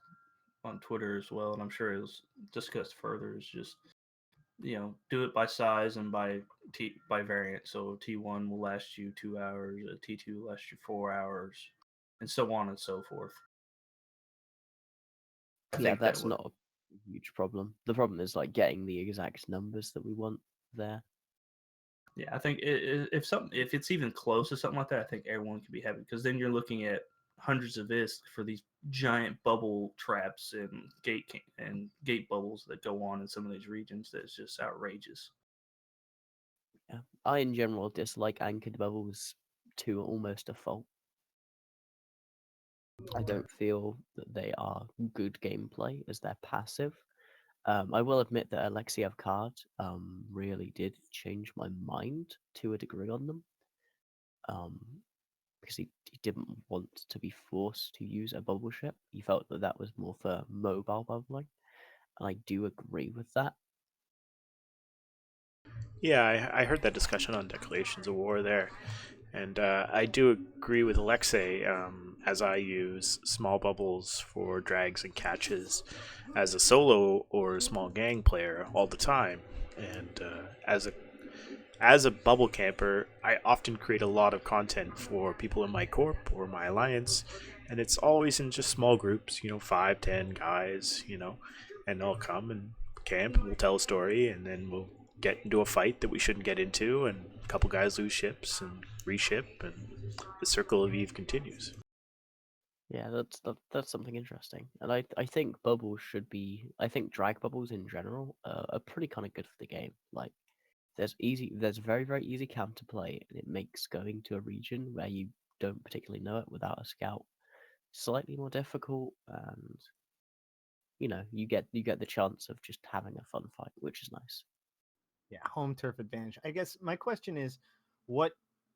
on Twitter as well, and I'm sure it was discussed further. Is just do it by size and by variant. So T1 will last you 2 hours, a T2 will last you 4 hours, and so on and so forth. I
Yeah,
think
that's not a huge problem. The problem is like getting the exact numbers that we want there.
Yeah, I think if it's even close to something like that, I think everyone can be happy because then you're looking at hundreds of ISK for these giant bubble traps and gate bubbles that go on in some of these regions. That's just outrageous.
Yeah, I in general dislike anchored bubbles to almost a fault. I don't feel that they are good gameplay as they're passive. I will admit that Alexiev card really did change my mind to a degree on them. Because he didn't want to be forced to use a bubble ship. He felt that that was more for mobile bubbling. And I do agree with that.
Yeah, I heard that discussion on Declarations of War there. And I do agree with Alexei, as I use small bubbles for drags and catches as a solo or small gang player all the time. And as a bubble camper, I often create a lot of content for people in my corp or my alliance, and it's always in just small groups, 5, 10 guys, and they'll come and camp, and we'll tell a story, and then we'll get into a fight that we shouldn't get into, and a couple guys lose ships and reship, and the circle of Eve continues.
Yeah, that's something interesting. And I think bubbles should be. I think drag bubbles in general are pretty kind of good for the game. Like there's very very easy counterplay, and it makes going to a region where you don't particularly know it without a scout slightly more difficult, and you get the chance of just having a fun fight, which is nice.
Yeah, home turf advantage. I guess my question is, what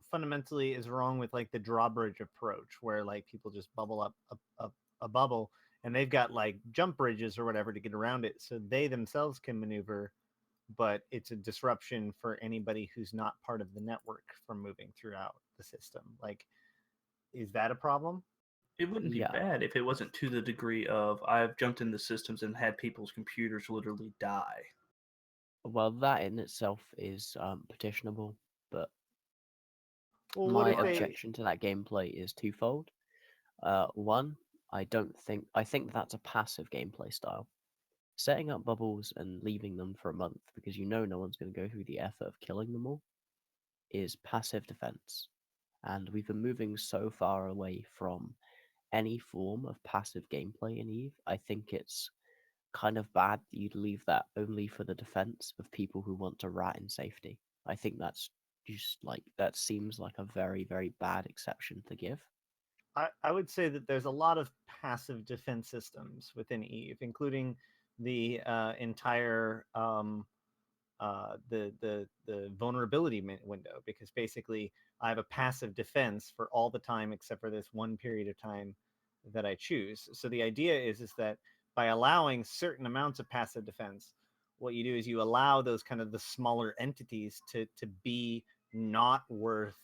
fundamentally is wrong with like the drawbridge approach, where like people just bubble up a bubble and they've got like jump bridges or whatever to get around it, so they themselves can maneuver, but it's a disruption for anybody who's not part of the network from moving throughout the system. Like, is that a problem?
It wouldn't be
Yeah,
bad if it wasn't to the degree of I've jumped into systems and had people's computers literally die.
well, that in itself is petitionable, but
Well, what
my
if they?
objection to that gameplay is twofold. One, I think that's a passive gameplay style. Setting up bubbles and leaving them for a month because no one's going to go through the effort of killing them all is passive defense. And we've been moving so far away from any form of passive gameplay in EVE. I think it's kind of bad that you'd leave that only for the defense of people who want to rat in safety. I think that's just like that seems like a very, very bad exception to give.
I would say that there's a lot of passive defense systems within Eve, including the entire the vulnerability window, because basically I have a passive defense for all the time except for this one period of time that I choose. So the idea is that by allowing certain amounts of passive defense, what you do is you allow those kind of the smaller entities to be not worth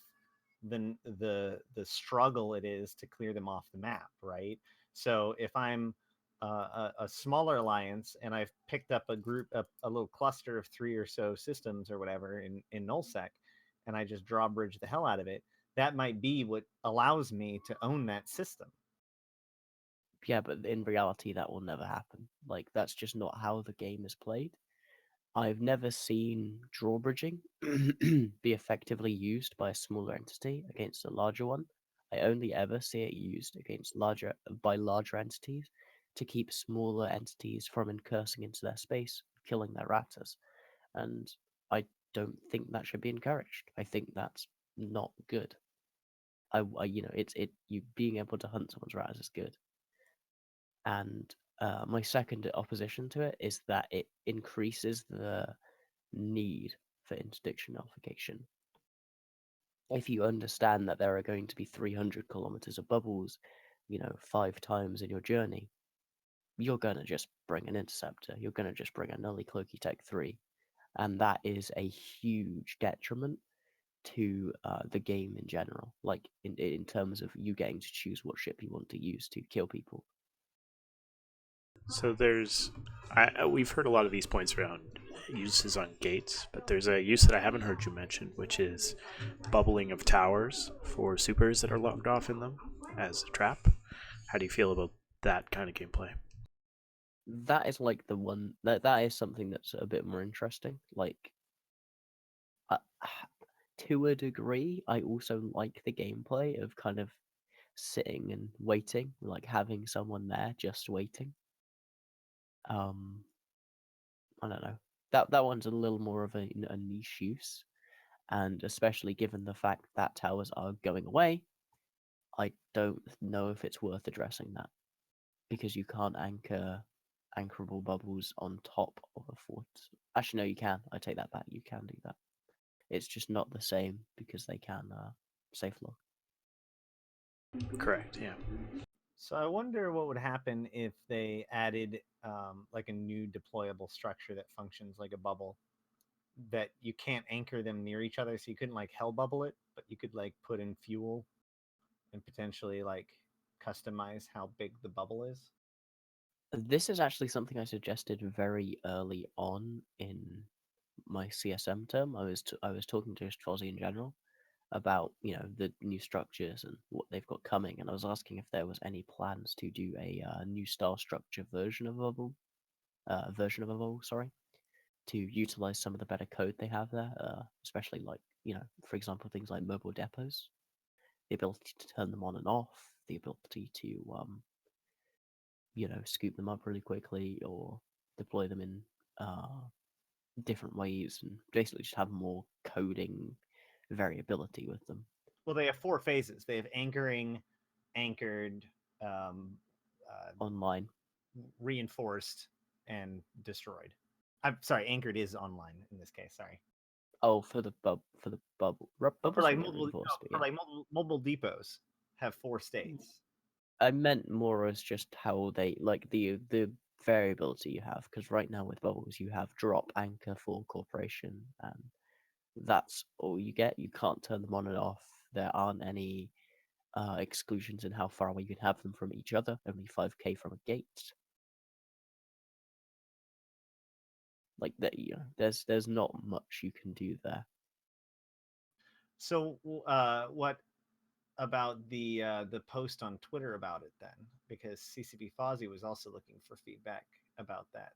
the struggle it is to clear them off the map, right? So if I'm a smaller alliance and I've picked up a group, a little cluster of 3 or so systems or whatever in nullsec, and I just drawbridge the hell out of it, that might be what allows me to own that system.
Yeah, but in reality, that will never happen. Like, that's just not how the game is played. I've never seen drawbridging be effectively used by a smaller entity against a larger one. I only ever see it used against larger entities to keep smaller entities from incursing into their space, killing their raptors. And I don't think that should be encouraged. I think that's not good. You being able to hunt someone's raptors is good. And my second opposition to it is that it increases the need for interdiction nullification. If you understand that there are going to be 300 kilometers of bubbles, 5 times in your journey, you're going to just bring an interceptor. You're going to just bring a Nully Cloaky Tech 3. And that is a huge detriment to the game in general, like in terms of you getting to choose what ship you want to use to kill people.
So we've heard a lot of these points around uses on gates, but there's a use that I haven't heard you mention, which is bubbling of towers for supers that are logged off in them as a trap. How do you feel about that kind of gameplay?
That is like the one that is something that's a bit more interesting. Like, to a degree, I also like the gameplay of kind of sitting and waiting, like having someone there just waiting. I don't know. That one's a little more of a niche use, and especially given the fact that towers are going away, I don't know if it's worth addressing that, because you can't anchorable bubbles on top of a fort. Actually, no, you can. I take that back. You can do that. It's just not the same because they can safe log.
Correct, yeah.
So I wonder what would happen if they added like a new deployable structure that functions like a bubble, that you can't anchor them near each other, so you couldn't like hell bubble it, but you could like put in fuel and potentially like customize how big the bubble is.
This is actually something I suggested very early on in my CSM term. I was talking to Asterothi in general about the new structures and what they've got coming, and I was asking if there was any plans to do a new star structure version of AWOL, sorry, to utilize some of the better code they have there, especially like for example, things like mobile depots, the ability to turn them on and off, the ability to scoop them up really quickly or deploy them in different ways, and basically just have more coding variability with them.
Well, they have 4 phases. They have anchoring, anchored,
Online.
reinforced, and destroyed. I'm sorry, anchored is online in this case. Sorry.
Oh, for the bubble.
For like mobile depots have 4 states.
I meant more as just how they like the variability you have, because right now with bubbles you have drop, anchor, full, corporation, and that's all you get. You can't turn them on and off. There aren't any exclusions in how far away you can have them from each other. Only 5k from a gate. Like that, there's not much you can do there.
So, what about the post on Twitter about it then? Because CCP Fozzie was also looking for feedback about that.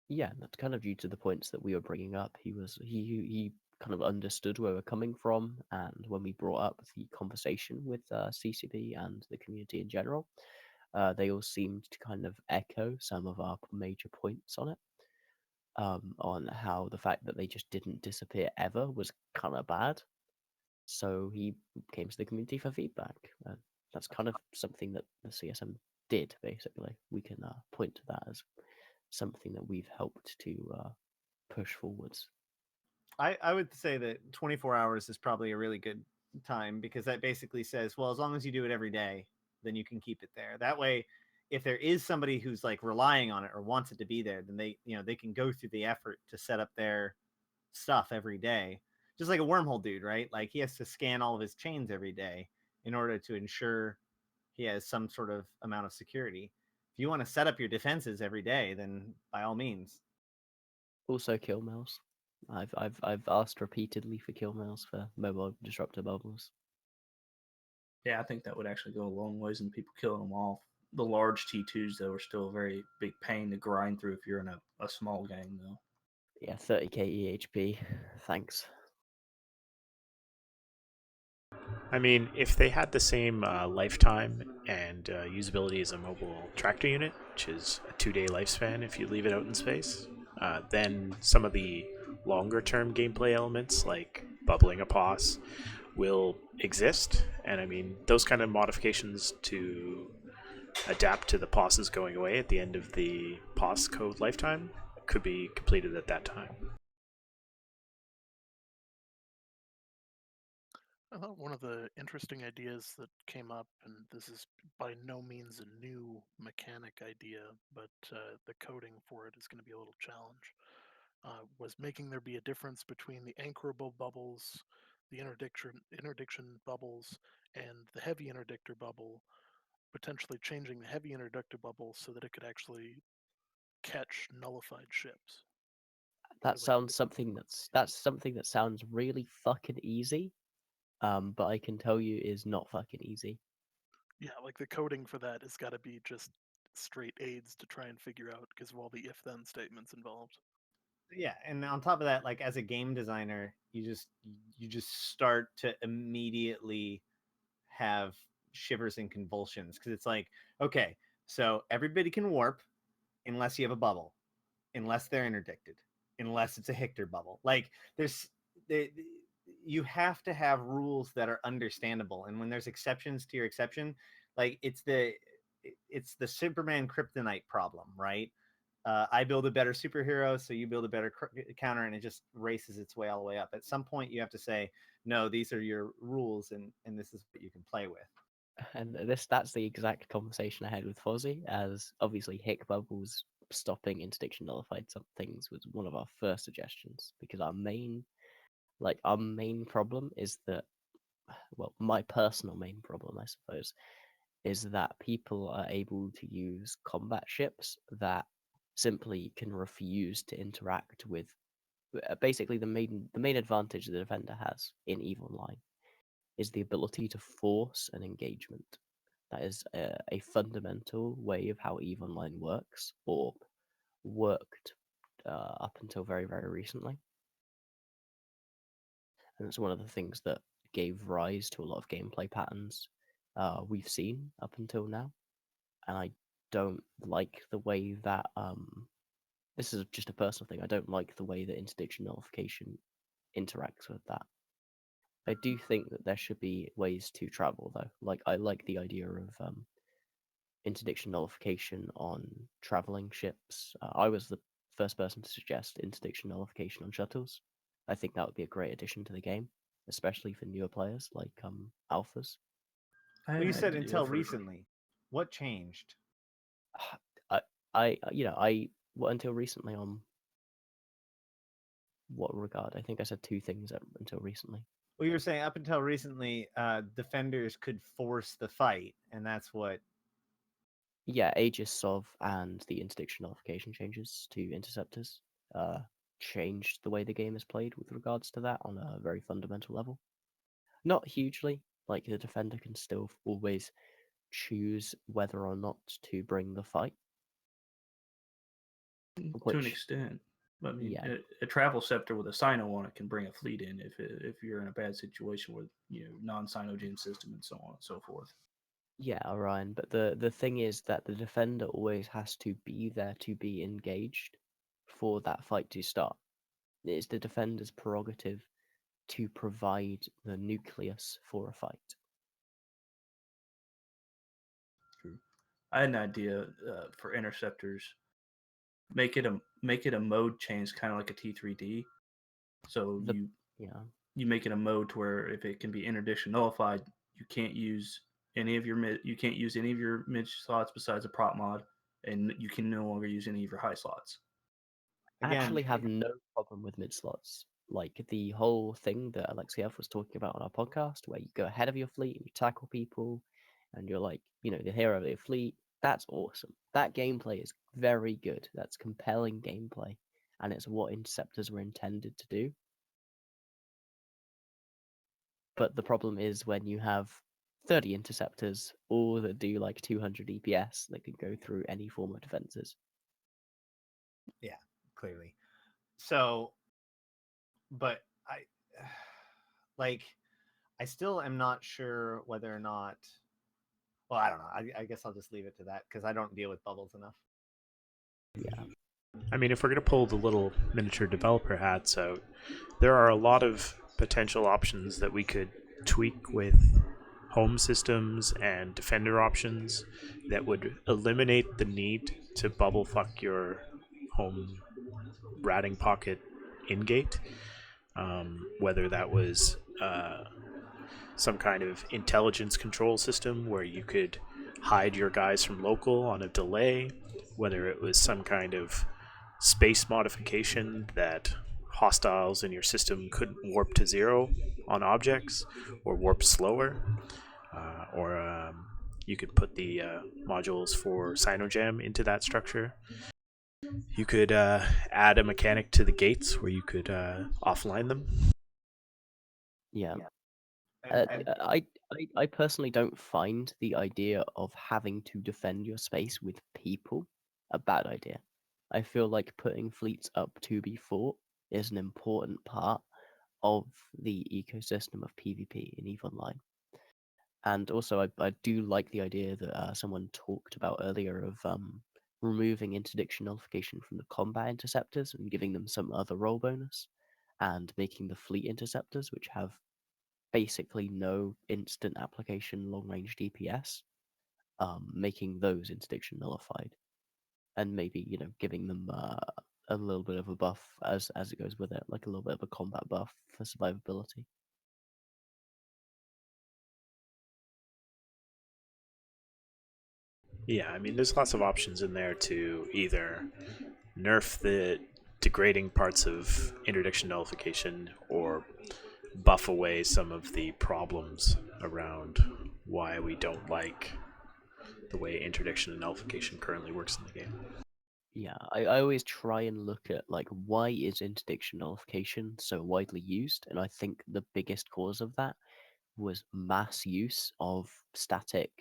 Yeah, that's kind of due to the points that we were bringing up. He kind of understood where we're coming from, and when we brought up the conversation with CCP and the community in general, they all seemed to kind of echo some of our major points on it. On how the fact that they just didn't disappear ever was kind of bad. So he came to the community for feedback. That's kind of something that the CSM did, basically. We can point to that as something that we've helped to push forwards.
I would say that 24 hours is probably a really good time, because that basically says, well, as long as you do it every day, then you can keep it there. That way, if there is somebody who's like relying on it or wants it to be there, then they can go through the effort to set up their stuff every day, just like a wormhole dude, right? Like he has to scan all of his chains every day in order to ensure he has some sort of amount of security. If you want to set up your defenses every day, then by all means.
Also, kill mails. I've asked repeatedly for kill mails for mobile disruptor bubbles.
Yeah, I think that would actually go a long ways in people killing them off. The large T2s, though, are still a very big pain to grind through if you're in a small gang, though.
Yeah, 30k EHP. Thanks.
I mean, if they had the same lifetime and usability as a mobile tractor unit, which is a 2-day lifespan if you leave it out in space, then some of the longer term gameplay elements like bubbling a POS will exist. And I mean, those kind of modifications to adapt to the POSs going away at the end of the POS code lifetime could be completed at that time.
I thought one of the interesting ideas that came up, and this is by no means a new mechanic idea, but the coding for it is going to be a little challenge, was making there be a difference between the anchorable bubbles, the interdiction bubbles, and the heavy interdictor bubble, potentially changing the heavy interdictor bubble so that it could actually catch nullified ships.
That's something that sounds really fucking easy. But I can tell you is not fucking easy.
Yeah, like the coding for that has got to be just straight aids to try and figure out because of all the if-then statements involved.
Yeah, and on top of that, like as a game designer, you just start to immediately have shivers and convulsions because it's like, okay, so everybody can warp unless you have a bubble, unless they're interdicted, unless it's a Hector bubble. Like you have to have rules that are understandable, and when there's exceptions to your exception, like it's the Superman kryptonite problem, right? I build a better superhero, so you build a better counter, and it just races its way all the way up. At some point, you have to say, no, these are your rules, and this is what you can play with.
And that's the exact conversation I had with Fozzie, as obviously Hick bubbles stopping interdiction nullified some things was one of our first suggestions, because our main problem is that, well, my personal main problem, I suppose, is that people are able to use combat ships that simply can refuse to interact with basically the main advantage the defender has in EVE Online is the ability to force an engagement. That is a fundamental way of how EVE Online works, or worked up until very, very recently. And it's one of the things that gave rise to a lot of gameplay patterns we've seen up until now. And I don't like the way that this is just a personal thing. I don't like the way that interdiction nullification interacts with that. I do think that there should be ways to travel, though. Like, I like the idea of interdiction nullification on traveling ships. I was the first person to suggest interdiction nullification on shuttles. I think that would be a great addition to the game, especially for newer players like alphas.
Well, you said until recently. What changed?
Until recently on what regard? I think I said two things until recently.
Well, you were saying up until recently, defenders could force the fight, and that's what.
Yeah, Aegis Sov and the interdiction nullification changes to interceptors changed the way the game is played with regards to that on a very fundamental level. Not hugely, like the defender can still always choose whether or not to bring the fight.
To an extent. I mean,
yeah.
a travel scepter with a Sino on it can bring a fleet in if you're in a bad situation with non-Sinogen system and so on and so forth.
Yeah, Orion. But the thing is that the defender always has to be there to be engaged for that fight to start. It is the defender's prerogative to provide the nucleus for a fight.
True. I had an idea for interceptors. Make it a mode change, kind of like a T3D. So you make it a mode to where if it can be interdiction nullified, you can't use You can't use any of your mid slots besides a prop mod, and you can no longer use any of your high slots.
I
Again,
actually have no problem with mid slots. Like the whole thing that Alexiev was talking about on our podcast, where you go ahead of your fleet and you tackle people, and you're like, the hero of your fleet. That's awesome. That gameplay is very good. That's compelling gameplay, and it's what interceptors were intended to do. But the problem is when you have 30 interceptors, all that do like 200 EPS, that can go through any form of defenses.
yeah, clearly. So, but I still am not sure whether or not. Well, I don't know. I guess I'll just leave it to that because I don't deal with bubbles enough.
Yeah.
I mean, if we're going to pull the little miniature developer hats out, there are a lot of potential options that we could tweak with home systems and defender options that would eliminate the need to bubble fuck your home ratting pocket in-gate. Whether that was some kind of intelligence control system where you could hide your guys from local on a delay, whether it was some kind of space modification that hostiles in your system couldn't warp to 0 on objects or warp slower, or you could put the modules for Sinojam into that structure. You could add a mechanic to the gates where you could offline them.
Yeah.
And
I personally don't find the idea of having to defend your space with people a bad idea. I feel like putting fleets up to be fought is an important part of the ecosystem of PvP in EVE Online. And also, I do like the idea that someone talked about earlier of removing interdiction nullification from the combat interceptors and giving them some other role bonus, and making the fleet interceptors, which have basically no instant application long range DPS, making those interdiction nullified, and maybe giving them a little bit of a buff as it goes with it, like a little bit of a combat buff for survivability.
Yeah, I mean, there's lots of options in there to either nerf the degrading parts of interdiction nullification or buff away some of the problems around why we don't like the way interdiction and nullification currently works in the game.
Yeah, I always try and look at like why is interdiction nullification so widely used, and I think the biggest cause of that was mass use of static,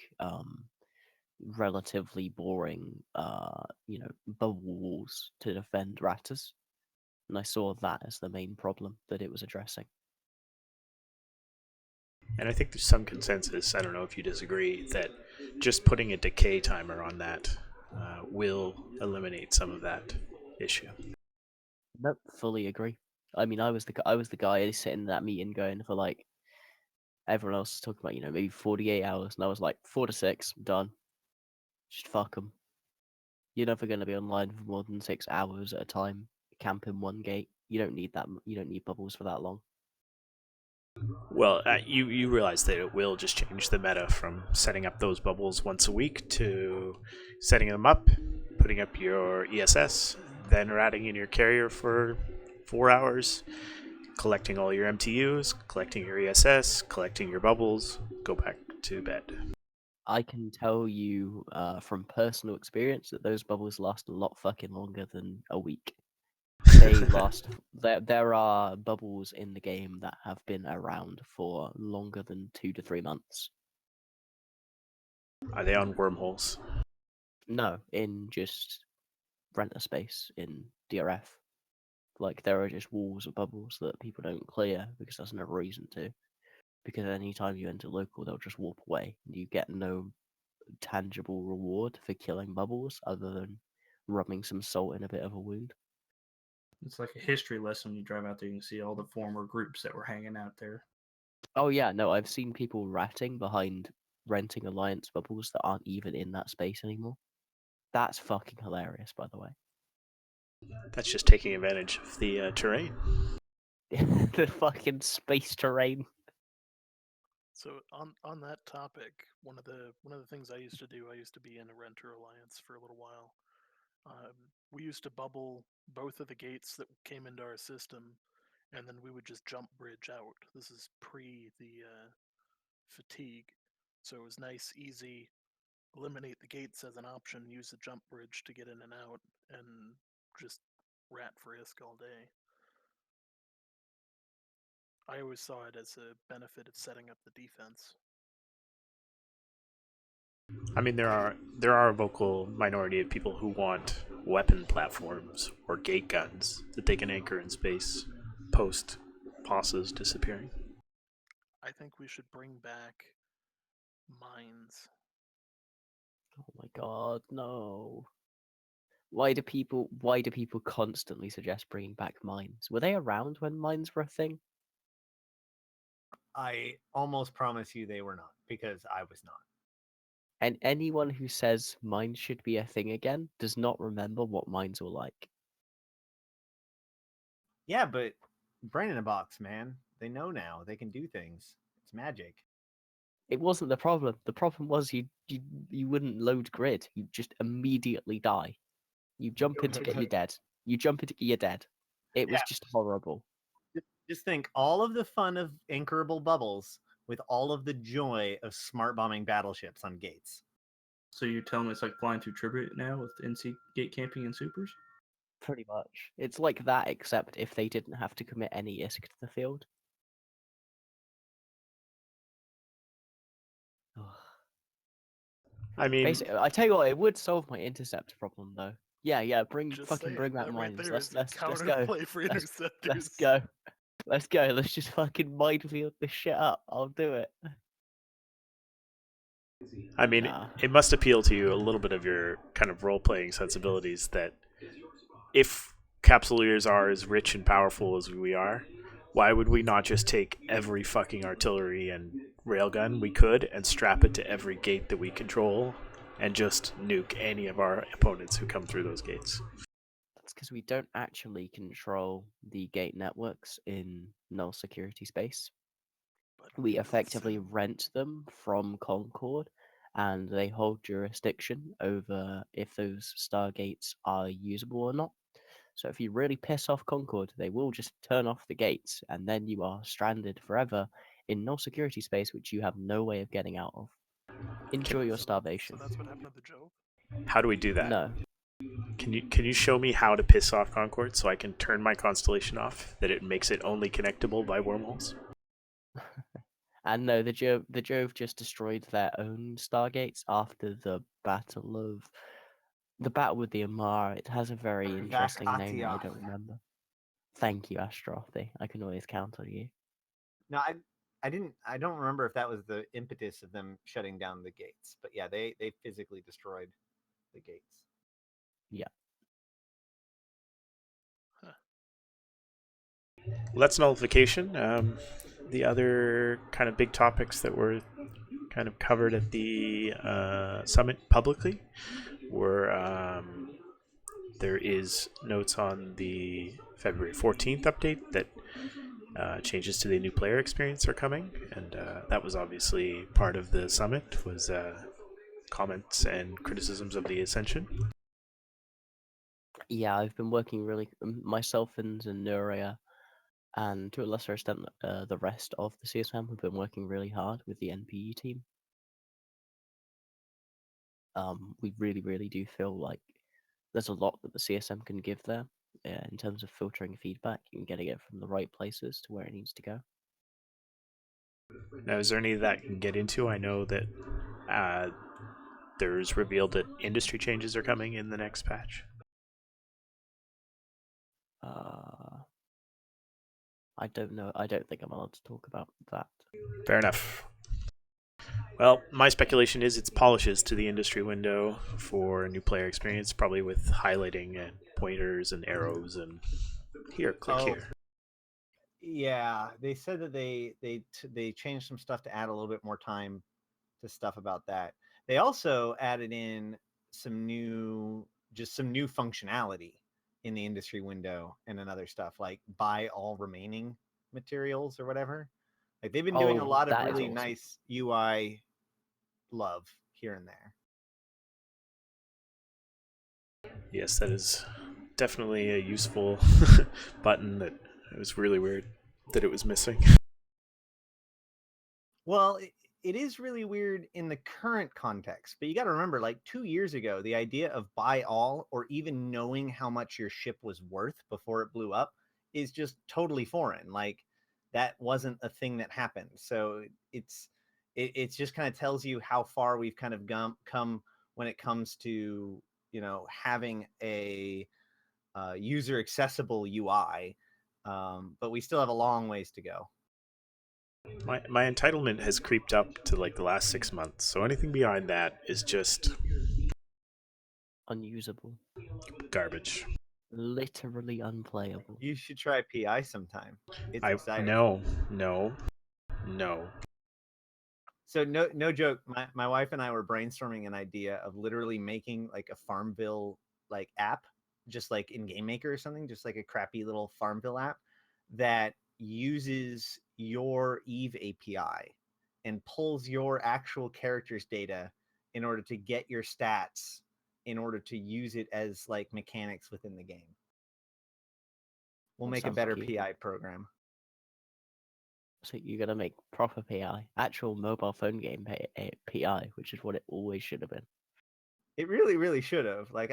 relatively boring, bubble walls to defend ratters, and I saw that as the main problem that it was addressing.
And I think there's some consensus, I don't know if you disagree, that just putting a decay timer on that will eliminate some of that issue.
Nope, fully agree. I mean, I was the guy sitting in that meeting going for like everyone else was talking about maybe 48 hours, and I was like 4 to 6, done. Just fuck them. You're never going to be online for more than 6 hours at a time. Camp in one gate. You don't need that. You don't need bubbles for that long.
Well, you realize that it will just change the meta from setting up those bubbles once a week to setting them up, putting up your ESS, then ratting in your carrier for 4 hours, collecting all your MTUs, collecting your ESS, collecting your bubbles, go back to bed.
I can tell you from personal experience that those bubbles last a lot fucking longer than a week. They last. There are bubbles in the game that have been around for longer than 2 to 3 months.
Are they on wormholes?
No, in just renter space in DRF. Like there are just walls of bubbles that people don't clear because there's no reason to. Because anytime you enter local, they'll just warp away, and you get no tangible reward for killing bubbles other than rubbing some salt in a bit of a wound.
It's like a history lesson when you drive out there. You can see all the former groups that were hanging out there.
Oh yeah, no, I've seen people ratting behind renting alliance bubbles that aren't even in that space anymore. That's fucking hilarious, by the way.
That's just taking advantage of the terrain.
The fucking space terrain.
So on that topic, one of the things I used to do, I used to be in a renter alliance for a little while. We used to bubble both of the gates that came into our system, and then we would just jump bridge out. This is pre the fatigue, so it was nice, easy. Eliminate the gates as an option, use the jump bridge to get in and out, and just rat frisk all day. I always saw it as a benefit of setting up the defense.
I mean, there are a vocal minority of people who want weapon platforms or gate guns that they can anchor in space post bosses disappearing.
I think we should bring back mines.
Oh my god, no. Why do people constantly suggest bringing back mines? Were they around when mines were a thing?
I almost promise you they were not, because I was not.
And anyone who says mines should be a thing again does not remember what mines were like.
Yeah, but brain in a box, man. They know now. They can do things. It's magic.
It wasn't the problem. The problem was you wouldn't load grid. You just immediately die. You jump in to get you dead. You jump in to get you dead. It was
Yeah.
just horrible.
Just think all of the fun of anchorable bubbles with all of the joy of smart bombing battleships on gates.
So you tell me it's like flying through Tribute now with NC gate camping and supers?
Pretty much. It's like that, except if they didn't have to commit any ISK to the field. Ugh.
I mean,
Basically, I tell you what, it would solve my intercept problem though. Yeah, bring
Just
fucking
saying,
bring back
that right
mines.
there is a
Let's go.
counterplay for
Let's
interceptors.
go. Let's go. Let's just fucking minefield this shit up. I'll do it.
I mean,
Nah.
it must appeal to you a little bit of your kind of role playing sensibilities that if Capsuleers are as rich and powerful as we are, why would we not just take every fucking artillery and railgun we could and strap it to every gate that we control and just nuke any of our opponents who come through those gates?
That's because we don't actually control the gate networks in null security space.
But
We
it's
effectively
so-
rent them from Concord, and they hold jurisdiction over if those stargates are usable or not. So if you really piss off Concord, they will just turn off the gates, and then you are stranded forever in null security space, which you have no way of getting out of. Enjoy your starvation.
So that's what happened to the Jove.
How do we do that?
No.
Can you show me how to piss off Concord so I can turn my constellation off that it makes it only connectable by wormholes?
And no, the Jove just destroyed their own stargates after the battle with the Amar. It has a very interesting name that I don't remember. Thank you, Asterothi. I can always count on you.
No, I don't remember if that was the impetus of them shutting down the gates. But yeah, they physically destroyed the gates.
Yeah.
Well, that's nullification. The other kind of big topics that were kind of covered at the summit publicly were there is notes on the February 14th update that changes to the new player experience are coming, and that was obviously part of the summit, was comments and criticisms of the Ascension.
Yeah, I've been working really myself and Zanuria, and to a lesser extent the rest of the CSM have been working really hard with the NPE team. We really do feel like there's a lot that the CSM can give there in terms of filtering feedback and getting it from the right places to where it needs to go.
Now, is there any that you can get into? I know that there's revealed that industry changes are coming in the next patch.
I don't know. I don't think I'm allowed to talk about that.
Fair enough. Well, my speculation is it's polishes to the industry window for a new player experience, probably with highlighting and pointers and arrows and here, click here.
Yeah, they said that they changed some stuff to add a little bit more time to stuff about that. They also added in some new functionality in the industry window and another stuff like buy all remaining materials or whatever. Like they've been doing a
Oh,
lot of
that is
really
awesome.
nice UI love here and there.
Yes, that is definitely a useful button that it was really weird that it was missing.
Well, it is really weird in the current context, but you got to remember, like 2 years ago, the idea of buy all or even knowing how much your ship was worth before it blew up is just totally foreign. Like that wasn't a thing that happened. So it just kind of tells you how far we've kind of come when it comes to having a user accessible UI, but we still have a long ways to go.
My entitlement has creeped up to like the last 6 months, so anything beyond that is just
Unusable.
garbage.
Literally unplayable.
You should try PI sometime. It's
I
exciting.
no.
So no joke. My wife and I were brainstorming an idea of literally making like a Farmville like app, just like in Game Maker or something, just like a crappy little Farmville app that uses your Eve API and pulls your actual character's data in order to get your stats in order to use it as like mechanics within the game. We'll
That
make a
sounds
better
cute.
PI program.
So you're gonna make proper PI, actual mobile phone game PI, which is what it always should have been.
It really, really should have. Like,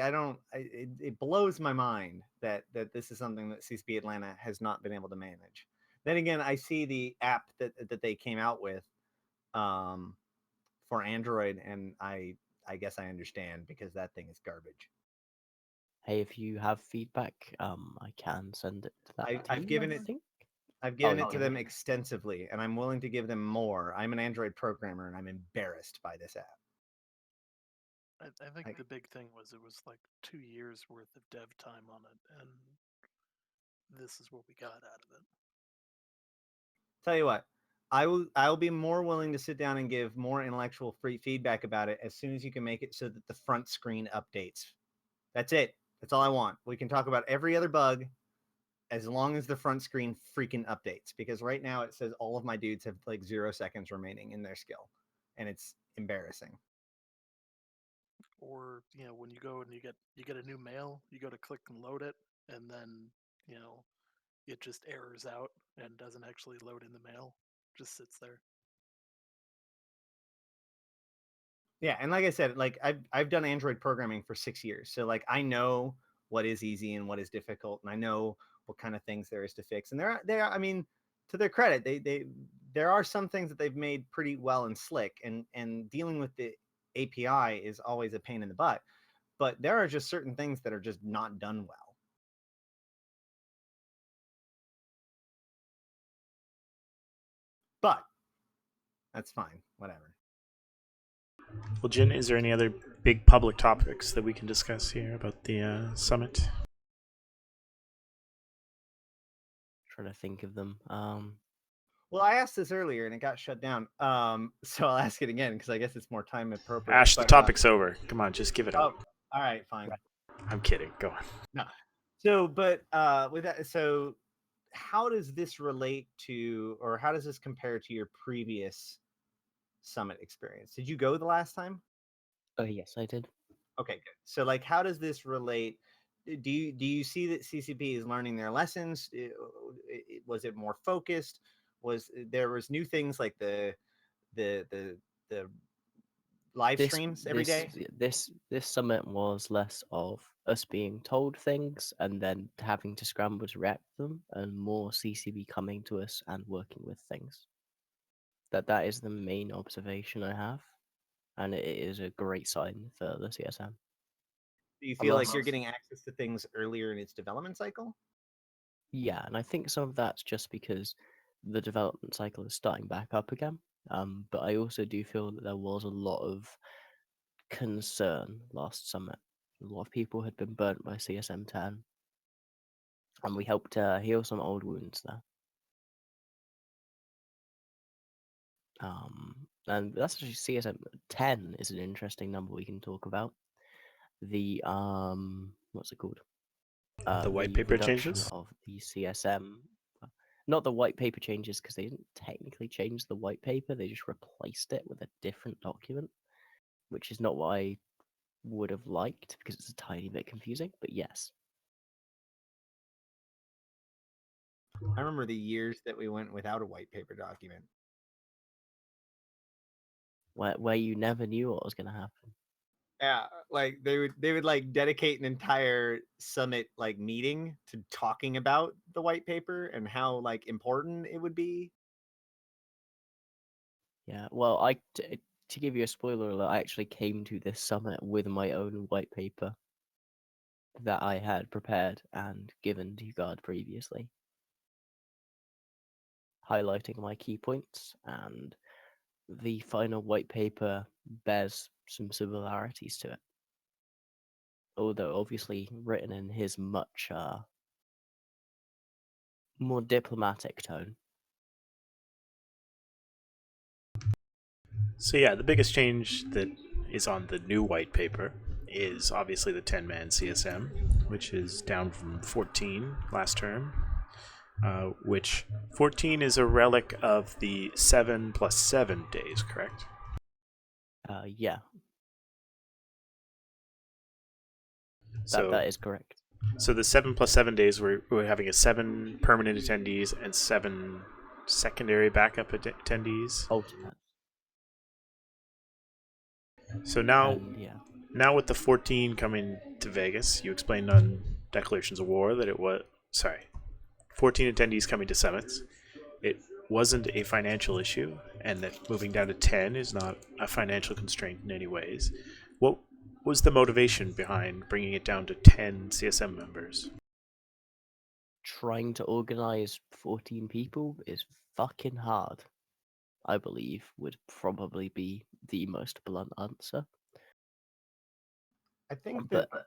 it blows my mind that this is something that CCP Atlanta has not been able to manage. Then again, I see the app that they came out with for Android, and I guess I understand because that thing is garbage.
Hey, if you have feedback, I can send it to that
I've
team,
given
I
it.
think.
I've given
you
it to
given
them extensively, and I'm willing to give them more. I'm an Android programmer, and I'm embarrassed by this app.
I think the big thing was it was like 2 years worth of dev time on it, and this is what we got out of it.
Tell you what, I will be more willing to sit down and give more intellectual free feedback about it as soon as you can make it so that the front screen updates. That's it. That's all I want. We can talk about every other bug as long as the front screen freaking updates, because right now it says all of my dudes have like 0 seconds remaining in their skill, and it's embarrassing.
Or when you go and you get a new mail, you go to click and load it, and then it just errors out and doesn't actually load in the mail, just sits there.
Yeah, and like I said, like I've done Android programming for 6 years. So like I know what is easy and what is difficult, and I know what kind of things there is to fix. And there are I mean, to their credit, there are some things that they've made pretty well and slick, and dealing with the API is always a pain in the butt. But there are just certain things that are just not done well. But that's fine, whatever.
Well, Jin, is there any other big public topics that we can discuss here about the summit?
Trying to think of them.
Well, I asked this earlier and it got shut down. So I'll ask it again because I guess it's more time appropriate.
Ash, the
But,
topic's over. Come on, just give it
oh,
up.
all right, fine.
I'm kidding. Go on.
No. So, but with that, so how does this relate to, or how does this compare to your previous summit experience? Did you go the last time?
Oh yes, I did.
Okay, good. So, like, how does this relate? Do you see that CCP is learning their lessons? Was it more focused? Was new things like the the live
This
streams every
this
day?
this summit was less of us being told things and then having to scramble to react to them, and more CCB coming to us and working with things. That is the main observation I have, and it is a great sign for the CSM.
Do you
I
feel like
must-
you're getting access to things earlier in its development cycle?
Yeah, and I think some of that's just because the development cycle is starting back up again. But I also do feel that there was a lot of concern last summit. A lot of people had been burnt by CSM 10, and we helped heal some old wounds there. And that's actually CSM 10 is an interesting number we can talk about. The what's it called?
The white paper
reduction
changes?
of the CSM. not the white paper changes because they didn't technically change the white paper. They just replaced it with a different document, which is not what I would have liked because it's a tiny bit confusing. But yes,
I remember the years that we went without a white paper document.
where you never knew what was going to happen.
Yeah, like they would like dedicate an entire summit like meeting to talking about the white paper and how like important it would be.
Yeah, well, to give you a spoiler alert, I actually came to this summit with my own white paper that I had prepared and given to Guard previously, highlighting my key points, and the final white paper bears some similarities to it, although obviously written in his much more diplomatic tone.
So yeah, the biggest change that is on the new white paper is obviously the 10-man CSM, which is down from 14 last term. Which 14 is a relic of the 7 plus 7 days, correct?
Yeah,
So
that is correct.
So the 7 plus 7 days, we're having a 7 permanent attendees and 7 secondary backup attendees.
Ultimate.
So now,
And yeah,
now with the 14 coming to Vegas, you explained on Declarations of War that 14 attendees coming to summits. It wasn't a financial issue, and that moving down to 10 is not a financial constraint in any ways. What was the motivation behind bringing it down to 10 CSM members?
trying to organize 14 people is fucking hard, I believe, would probably be the most blunt answer.
I think
But
that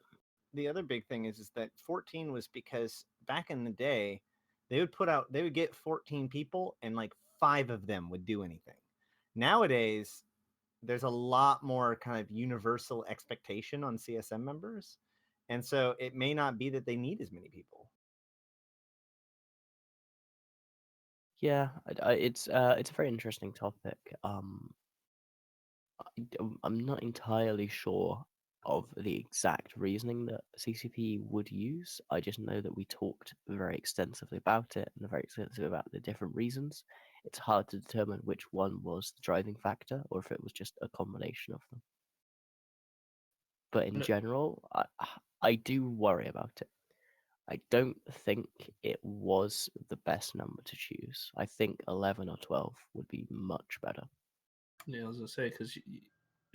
the other big thing is that 14 was because back in the day, they would get 14 people and like 5 of them would do anything. Nowadays, there's a lot more kind of universal expectation on CSM members. And so it may not be that they need as many people.
yeah, it's a very interesting topic. I'm not entirely sure of the exact reasoning that CCP would use. I just know that we talked very extensively about it and very extensively about the different reasons. It's hard to determine which one was the driving factor or if it was just a combination of them. But in
No.
general, I do worry about it. I don't think it was the best number to choose. I think 11 or 12 would be much better.
Yeah, I was gonna say because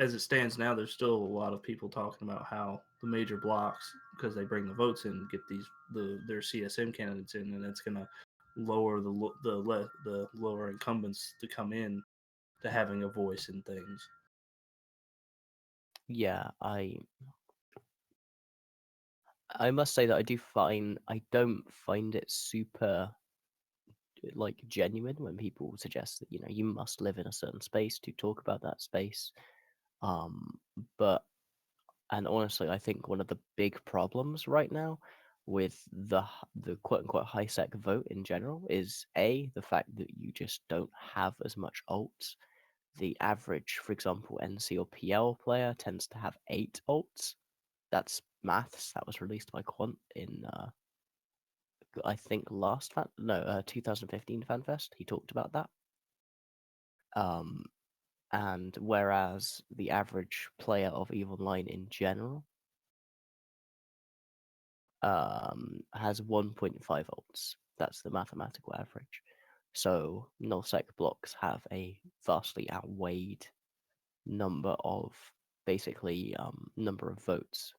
as it stands now, there's still a lot of people talking about how the major blocks, because they bring the votes in, get their CSM candidates in, and it's gonna lower the lower incumbents to come in to having a voice in things.
Yeah, I must say that I don't find it super like genuine when people suggest that you must live in a certain space to talk about that space. Um, but and honestly, I think one of the big problems right now with the quote unquote high sec vote in general is the fact that you just don't have as much alts. The average, for example, NC or PL player tends to have 8 alts. That's maths. That was released by Quant in I think 2015 FanFest. He talked about that. And whereas the average player of EVE Online in general has 1.5 volts. That's the mathematical average. So nullsec blocks have a vastly outweighed number of basically number of votes.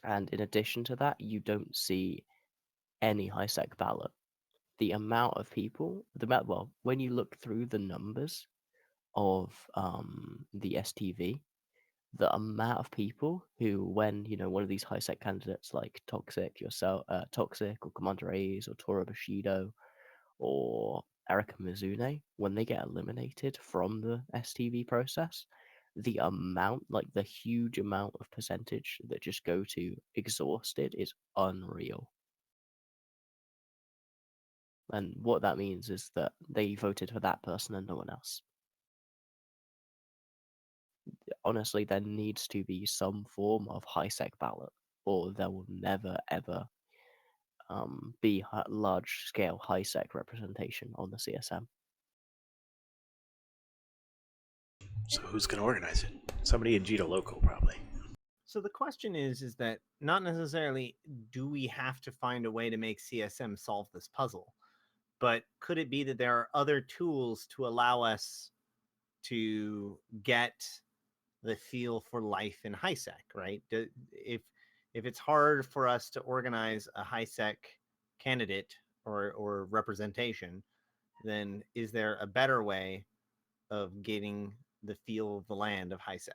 And in addition to that, you don't see any high sec ballot. The amount of people, when you look through the numbers of the STV, the amount of people who, when one of these high sec candidates like Toxic or Commander Aze or Tora Bushido or Erika Mizune, when they get eliminated from the STV process, the huge amount of percentage that just go to exhausted is unreal. And what that means is that they voted for that person and no one else. Honestly, there needs to be some form of high-sec ballot, or there will never, ever be large-scale high-sec representation on the CSM.
So who's going to organize it? Somebody in Gita Local, probably.
So the question is that not necessarily do we have to find a way to make CSM solve this puzzle, but could it be that there are other tools to allow us to get the feel for life in HiSec, right? If it's hard for us to organize a HiSec candidate or representation, then is there a better way of getting the feel of the land of HiSec?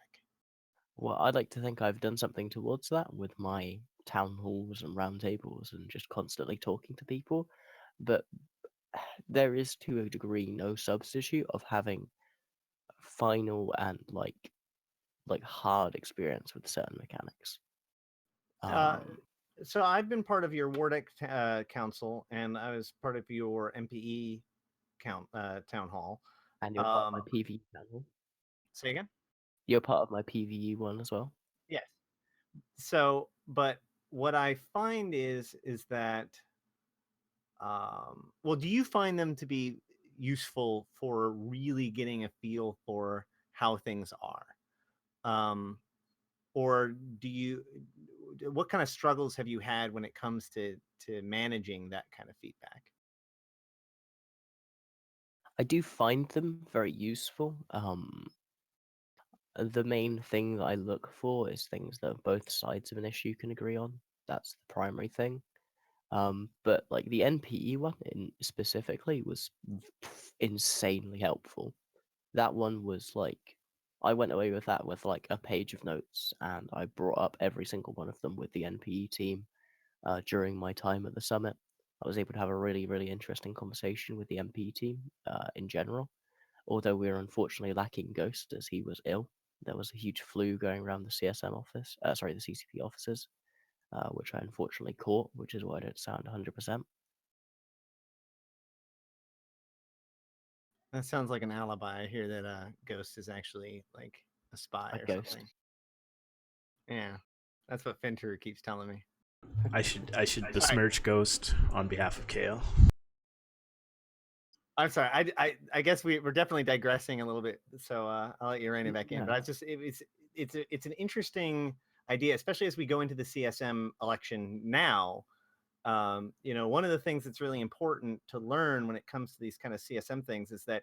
Well, I'd like to think I've done something towards that with my town halls and roundtables and just constantly talking to people, but there is to a degree no substitute of having final and like hard experience with certain mechanics.
So I've been part of your Wardeck council, and I was part of your MPE town hall.
And you're part of my PvE channel.
Say again?
You're part of my PvE one as well.
Yes. So, but what I find is that, well, do you find them to be useful for really getting a feel for how things are? Or what kind of struggles have you had when it comes to managing that kind of feedback?
I do find them very useful. The main thing that I look for is things that both sides of an issue can agree on. That's the primary thing. But like the NPE one specifically was insanely helpful. That one was like I went away with that with like a page of notes, and I brought up every single one of them with the NPE team during my time at the summit. I was able to have a really, really interesting conversation with the NPE team in general. Although we were unfortunately lacking Ghost as he was ill, there was a huge flu going around the CSM office, the CCP offices, which I unfortunately caught, which is why I don't sound 100%.
That sounds like an alibi. I hear that Ghost is actually like a spy
A
or
ghost.
something. Yeah, that's what Finter keeps telling me.
I should besmirch Ghost on behalf of Kael.
I'm sorry. I guess we're definitely digressing a little bit. So I'll let you rein it back in.
Yeah.
But it's an interesting idea, especially as we go into the CSM election now. One of the things that's really important to learn when it comes to these kind of CSM things is that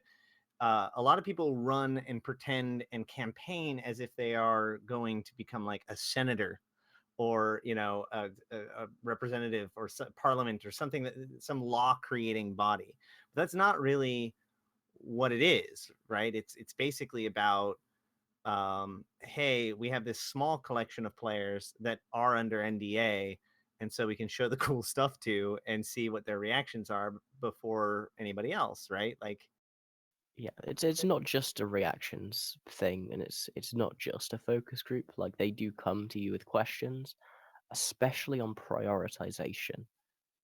a lot of people run and pretend and campaign as if they are going to become like a senator or a representative or parliament or something, that some law creating body. But that's not really what it is, right? It's basically about hey, we have this small collection of players that are under NDA, and so we can show the cool stuff to and see what their reactions are before anybody else, right? Like,
Yeah, it's not just a reactions thing, and it's not just a focus group. Like they do come to you with questions, especially on prioritization.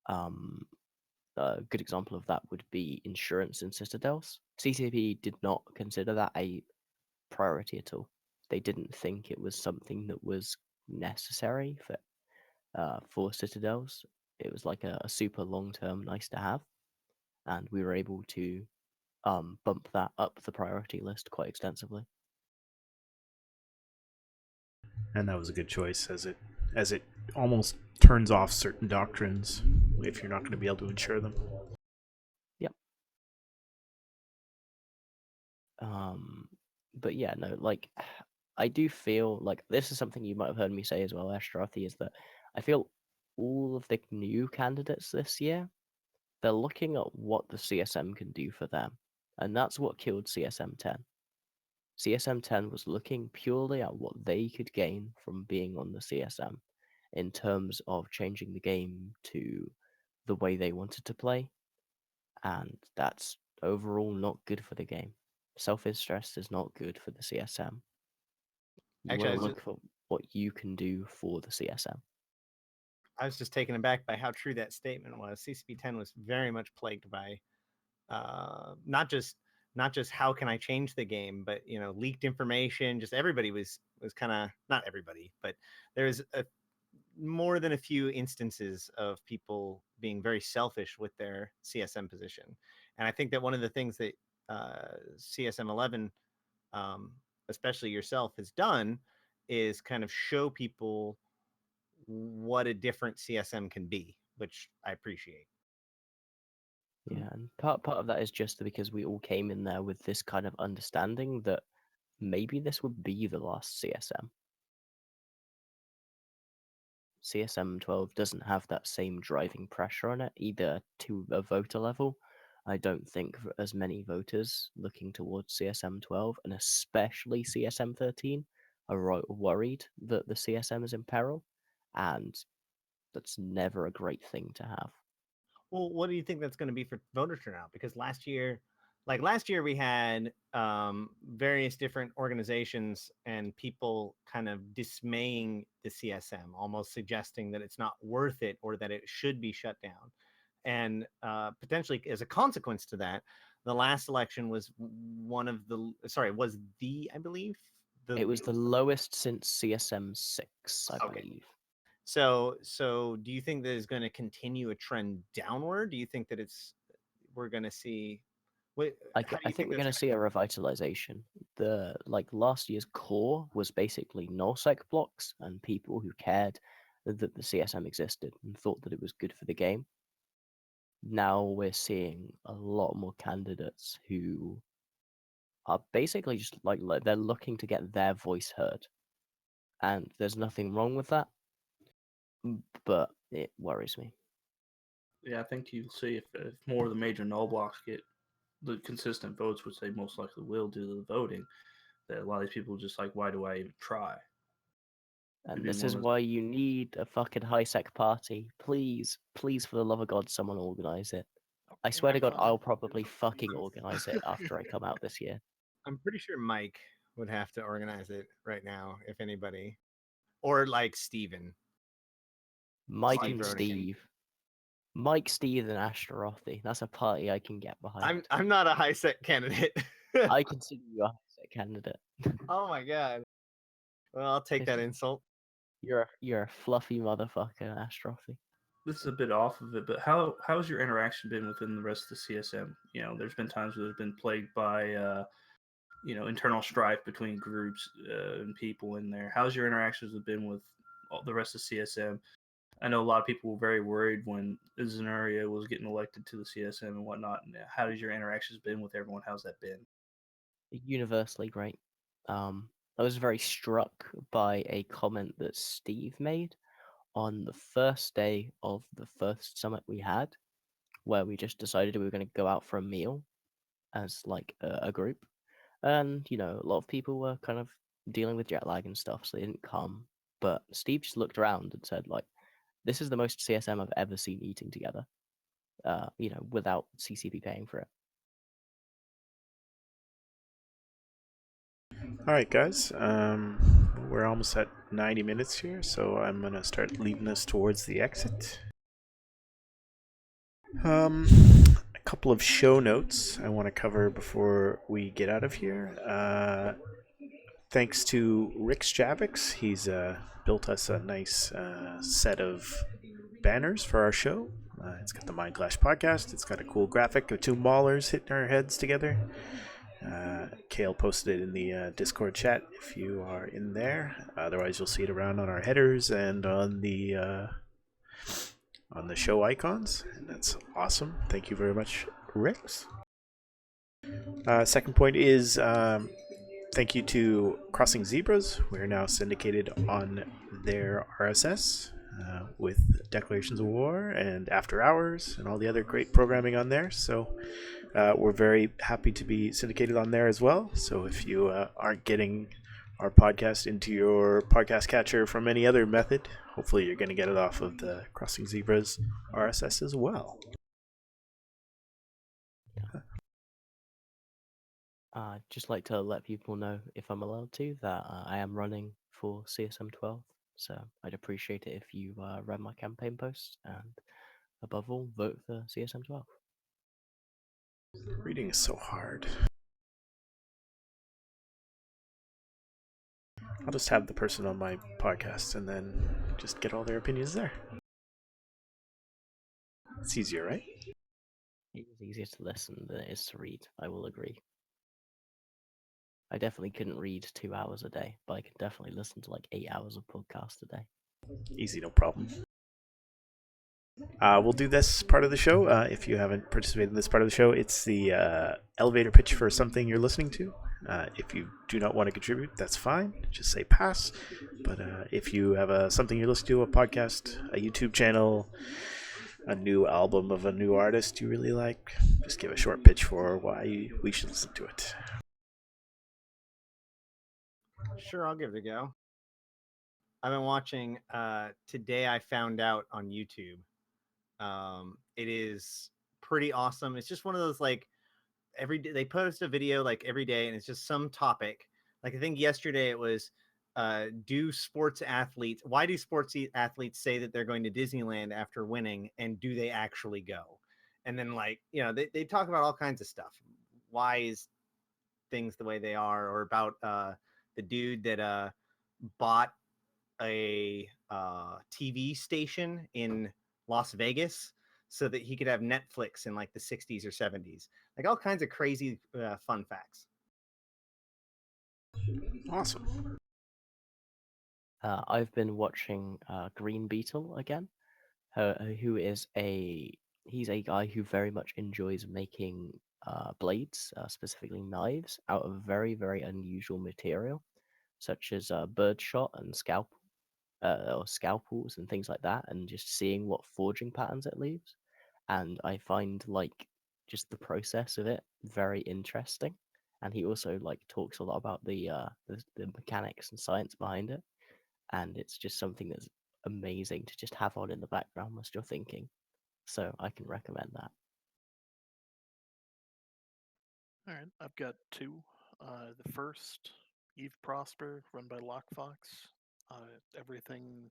A good example of that would be insurance in citadels. CCP did not consider that a priority at all. They didn't think it was something that was necessary for citadels. It was like a super long term nice to have, and we were able to bump that up the priority list quite extensively.
And that was a good choice, as it almost turns off certain doctrines if you're not going to be able to insure them.
Yep. But yeah, no, like I do feel like this is something you might have heard me say as well, Asterothi, is that I feel all of the new candidates this year, they're looking at what the CSM can do for them. And that's what killed CSM 10. CSM 10 was looking purely at what they could gain from being on the CSM in terms of changing the game to the way they wanted to play. And that's overall not good for the game. Self-interest is not good for the CSM. You
Actually,
want to look for what you can do for the CSM.
I was just taken aback by how true that statement was. CCP10 was very much plagued by not just how can I change the game, but leaked information. Just everybody was kind of, not everybody, but there's more than a few instances of people being very selfish with their CSM position. And I think that one of the things that CSM 11, especially yourself, has done is kind of show people what a different CSM can be, which I appreciate.
Yeah, and part of that is just because we all came in there with this kind of understanding that maybe this would be the last CSM. CSM 12 doesn't have that same driving pressure on it, either to a voter level. I don't think as many voters looking towards CSM 12, and especially CSM 13, are worried that the CSM is in peril, and that's never a great thing to have.
Well, what do you think that's going to be for voter turnout? Because last year we had various different organizations and people kind of dismaying the CSM, almost suggesting that it's not worth it or that it should be shut down. And potentially as a consequence to that, the last election was I believe.
It was the lowest since CSM 6, I believe.
So do you think that is going to continue a trend downward? Do you think that we're going to see?
I think we're going to see a revitalization. The last year's core was basically nullsec blocks and people who cared that the CSM existed and thought that it was good for the game. Now we're seeing a lot more candidates who are basically just like they're looking to get their voice heard, and there's nothing wrong with that, but it worries me.
Yeah, I think you'll see if more of the major null blocks get the consistent votes, which they most likely will due to the voting, that a lot of these people are just like, why do I even try?
And this is why you need a fucking high-sec party. Please, for the love of God, someone organize it. I swear to God, I'll probably fucking organize it after I come out this year.
I'm pretty sure Mike would have to organize it right now, if anybody. Or like Steven.
Mike and Steve. Mike, Steve, and Asterothi. That's a party I can get behind.
I'm not a high-sec candidate.
I consider you a high-sec candidate.
Oh my god. Well, I'll take that insult.
You're a fluffy motherfucker, Asterothi.
This is a bit off of it, but how's your interaction been within the rest of the CSM? There's been times where there's been plagued by internal strife between groups and people in there. How's your interactions been with the rest of CSM? I know a lot of people were very worried when Zenaria was getting elected to the CSM and whatnot. How has your interactions been with everyone? How's that been?
Universally great. I was very struck by a comment that Steve made on the first day of the first summit we had, where we just decided we were going to go out for a meal as a group. And, a lot of people were kind of dealing with jet lag and stuff, so they didn't come. But Steve just looked around and said, this is the most CSM I've ever seen eating together, without CCP paying for it.
All right, guys. We're almost at 90 minutes here, so I'm going to start leading us towards the exit. A couple of show notes I want to cover before we get out of here. Thanks to Rick Javix, he's built us a nice set of banners for our show. It's got the Mind Clash podcast. It's got a cool graphic of two maulers hitting our heads together. Kael posted it in the Discord chat if you are in there. Otherwise, you'll see it around on our headers and on the show icons. And that's awesome. Thank you very much, Rix. Second point is thank you to Crossing Zebras. We're now syndicated on their RSS with Declarations of War and After Hours and all the other great programming on there. So we're very happy to be syndicated on there as well. So if you aren't getting our podcast into your podcast catcher from any other method, hopefully you're going to get it off of the Crossing Zebras RSS as well.
I'd just like to let people know, if I'm allowed to, that I am running for CSM 12. So I'd appreciate it if you read my campaign posts and, above all, vote for CSM 12.
Reading is so hard. I'll just have the person on my podcast and then just get all their opinions there. It's easier, right?
It is easier to listen than it is to read, I will agree. I definitely couldn't read 2 hours a day, but I can definitely listen to like 8 hours of podcast a day.
Easy, no problem. We'll do this part of the show. If you haven't participated in this part of the show, it's the elevator pitch for something you're listening to. If you do not want to contribute, that's fine. Just say pass. But if you have something you're listening to, a podcast, a YouTube channel, a new album of a new artist you really like, just give a short pitch for why we should listen to it.
Sure, I'll give it a go. I've been watching Today I Found Out on YouTube. It is pretty awesome. It's just one of those like every day they post a video like every day, and it's just some topic. Like I think yesterday it was why do sports athletes say that they're going to Disneyland after winning, and do they actually go? And then like, you know, they talk about all kinds of stuff. Why is things the way they are, or about the dude that bought a TV station in Las Vegas so that he could have Netflix in like the 60s or 70s. Like all kinds of crazy fun facts.
Awesome.
I've been watching Green Beetle again, who is he's a guy who very much enjoys making blades, specifically knives, out of very, very unusual material, such as birdshot and or scalpels and things like that, and just seeing what forging patterns it leaves. And I find like just the process of it very interesting. And he also like talks a lot about the mechanics and science behind it. And it's just something that's amazing to just have on in the background whilst you're thinking. So I can recommend that.
All right, I've got two. The first, Eve Prosper, run by Lockfox. Everything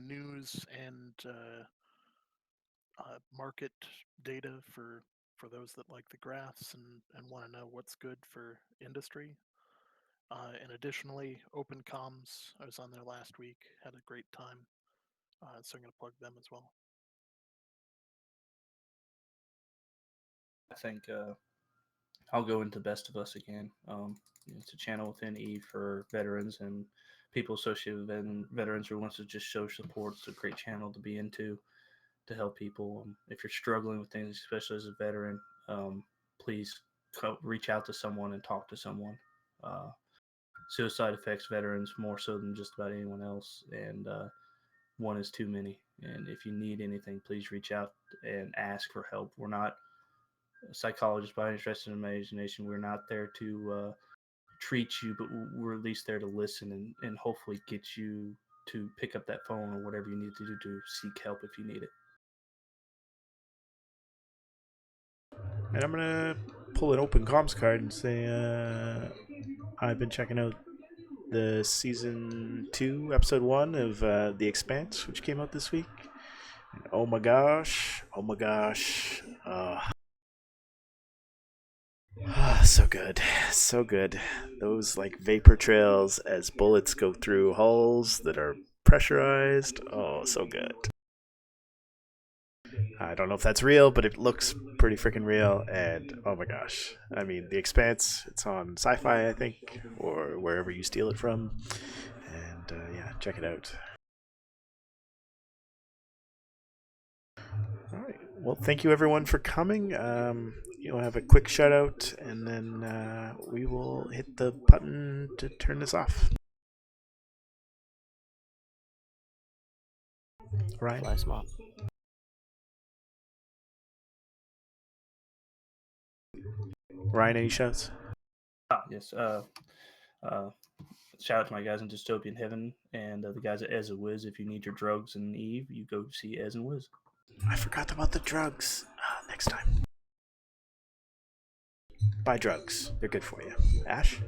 news and market data for those that like the graphs and want to know what's good for industry. And additionally, Open Comms, I was on there last week, had a great time. So I'm going to plug them as well.
I think I'll go into Best of Us again. It's a channel within Eve for veterans and people associated with veterans who wants to just show support. It's a great channel to be into to help people. If you're struggling with things, especially as a veteran, please reach out to someone and talk to someone. Suicide affects veterans more so than just about anyone else, and one is too many. And if you need anything, please reach out and ask for help. We're not psychologists by any stretch of the imagination. We're not there to treat you, but we're at least there to listen and hopefully get you to pick up that phone or whatever you need to do to seek help if you need it.
And I'm gonna pull an open comms card and say I've been checking out the season 2, episode 1 of The Expanse, which came out this week. And oh my gosh, so good, so good. Those like vapor trails as bullets go through hulls that are pressurized. Oh, so good. I don't know if that's real, but it looks pretty freaking real. And oh my gosh, I mean, The Expanse. It's on Sci-Fi, I think, or wherever you steal it from. And yeah, check it out. All right. Well, thank you everyone for coming. You'll have a quick shout out, and then we will hit the button to turn this off. Ryan?
Fly smart.
Ryan, any shouts?
Yes. Shout out to my guys in Dystopian Heaven and the guys at Aze and Wiz. If you need your drugs and Eve, you go see Aze and Wiz.
I forgot about the drugs. Next time. Buy drugs. They're good for you. Ash?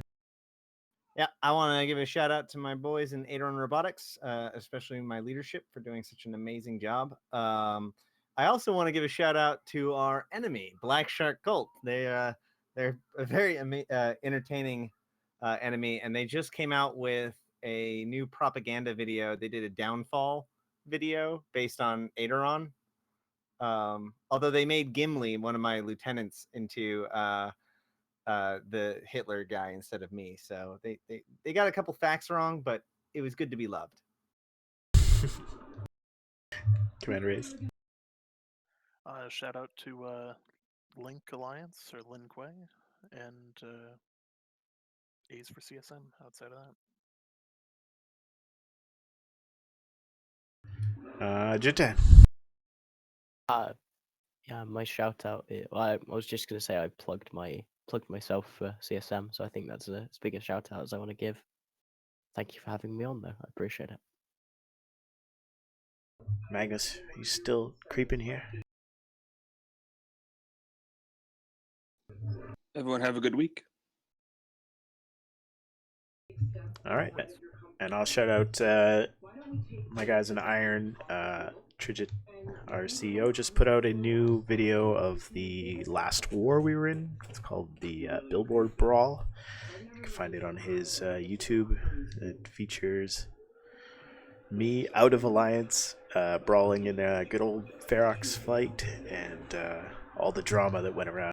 Yeah, I want to give a shout out to my boys in Aderon Robotics, especially my leadership for doing such an amazing job. I also want to give a shout out to our enemy, Black Shark Cult. They're a very entertaining enemy, and they just came out with a new propaganda video. They did a downfall video based on Aderon. Although they made Gimli, one of my lieutenants, into the Hitler guy instead of me. So they got a couple facts wrong, but it was good to be loved.
Commander Aze.
Shout out to Link Alliance or Lin Kuei and A's for CSM outside of that.
Jin'taan.
Yeah, my shout out. I was just gonna say I plugged myself for CSM, so I think that's as big a shout out as I want to give. Thank you for having me on, though. I appreciate it.
Magnus, are you still creeping here?
Everyone have a good week.
All right. And I'll shout out my guys in Iron. Tridget, our CEO, just put out a new video of the last war we were in. It's called the Billboard Brawl. You can find it on his YouTube. It features me out of Alliance, brawling in a good old Ferox fight, and all the drama that went around.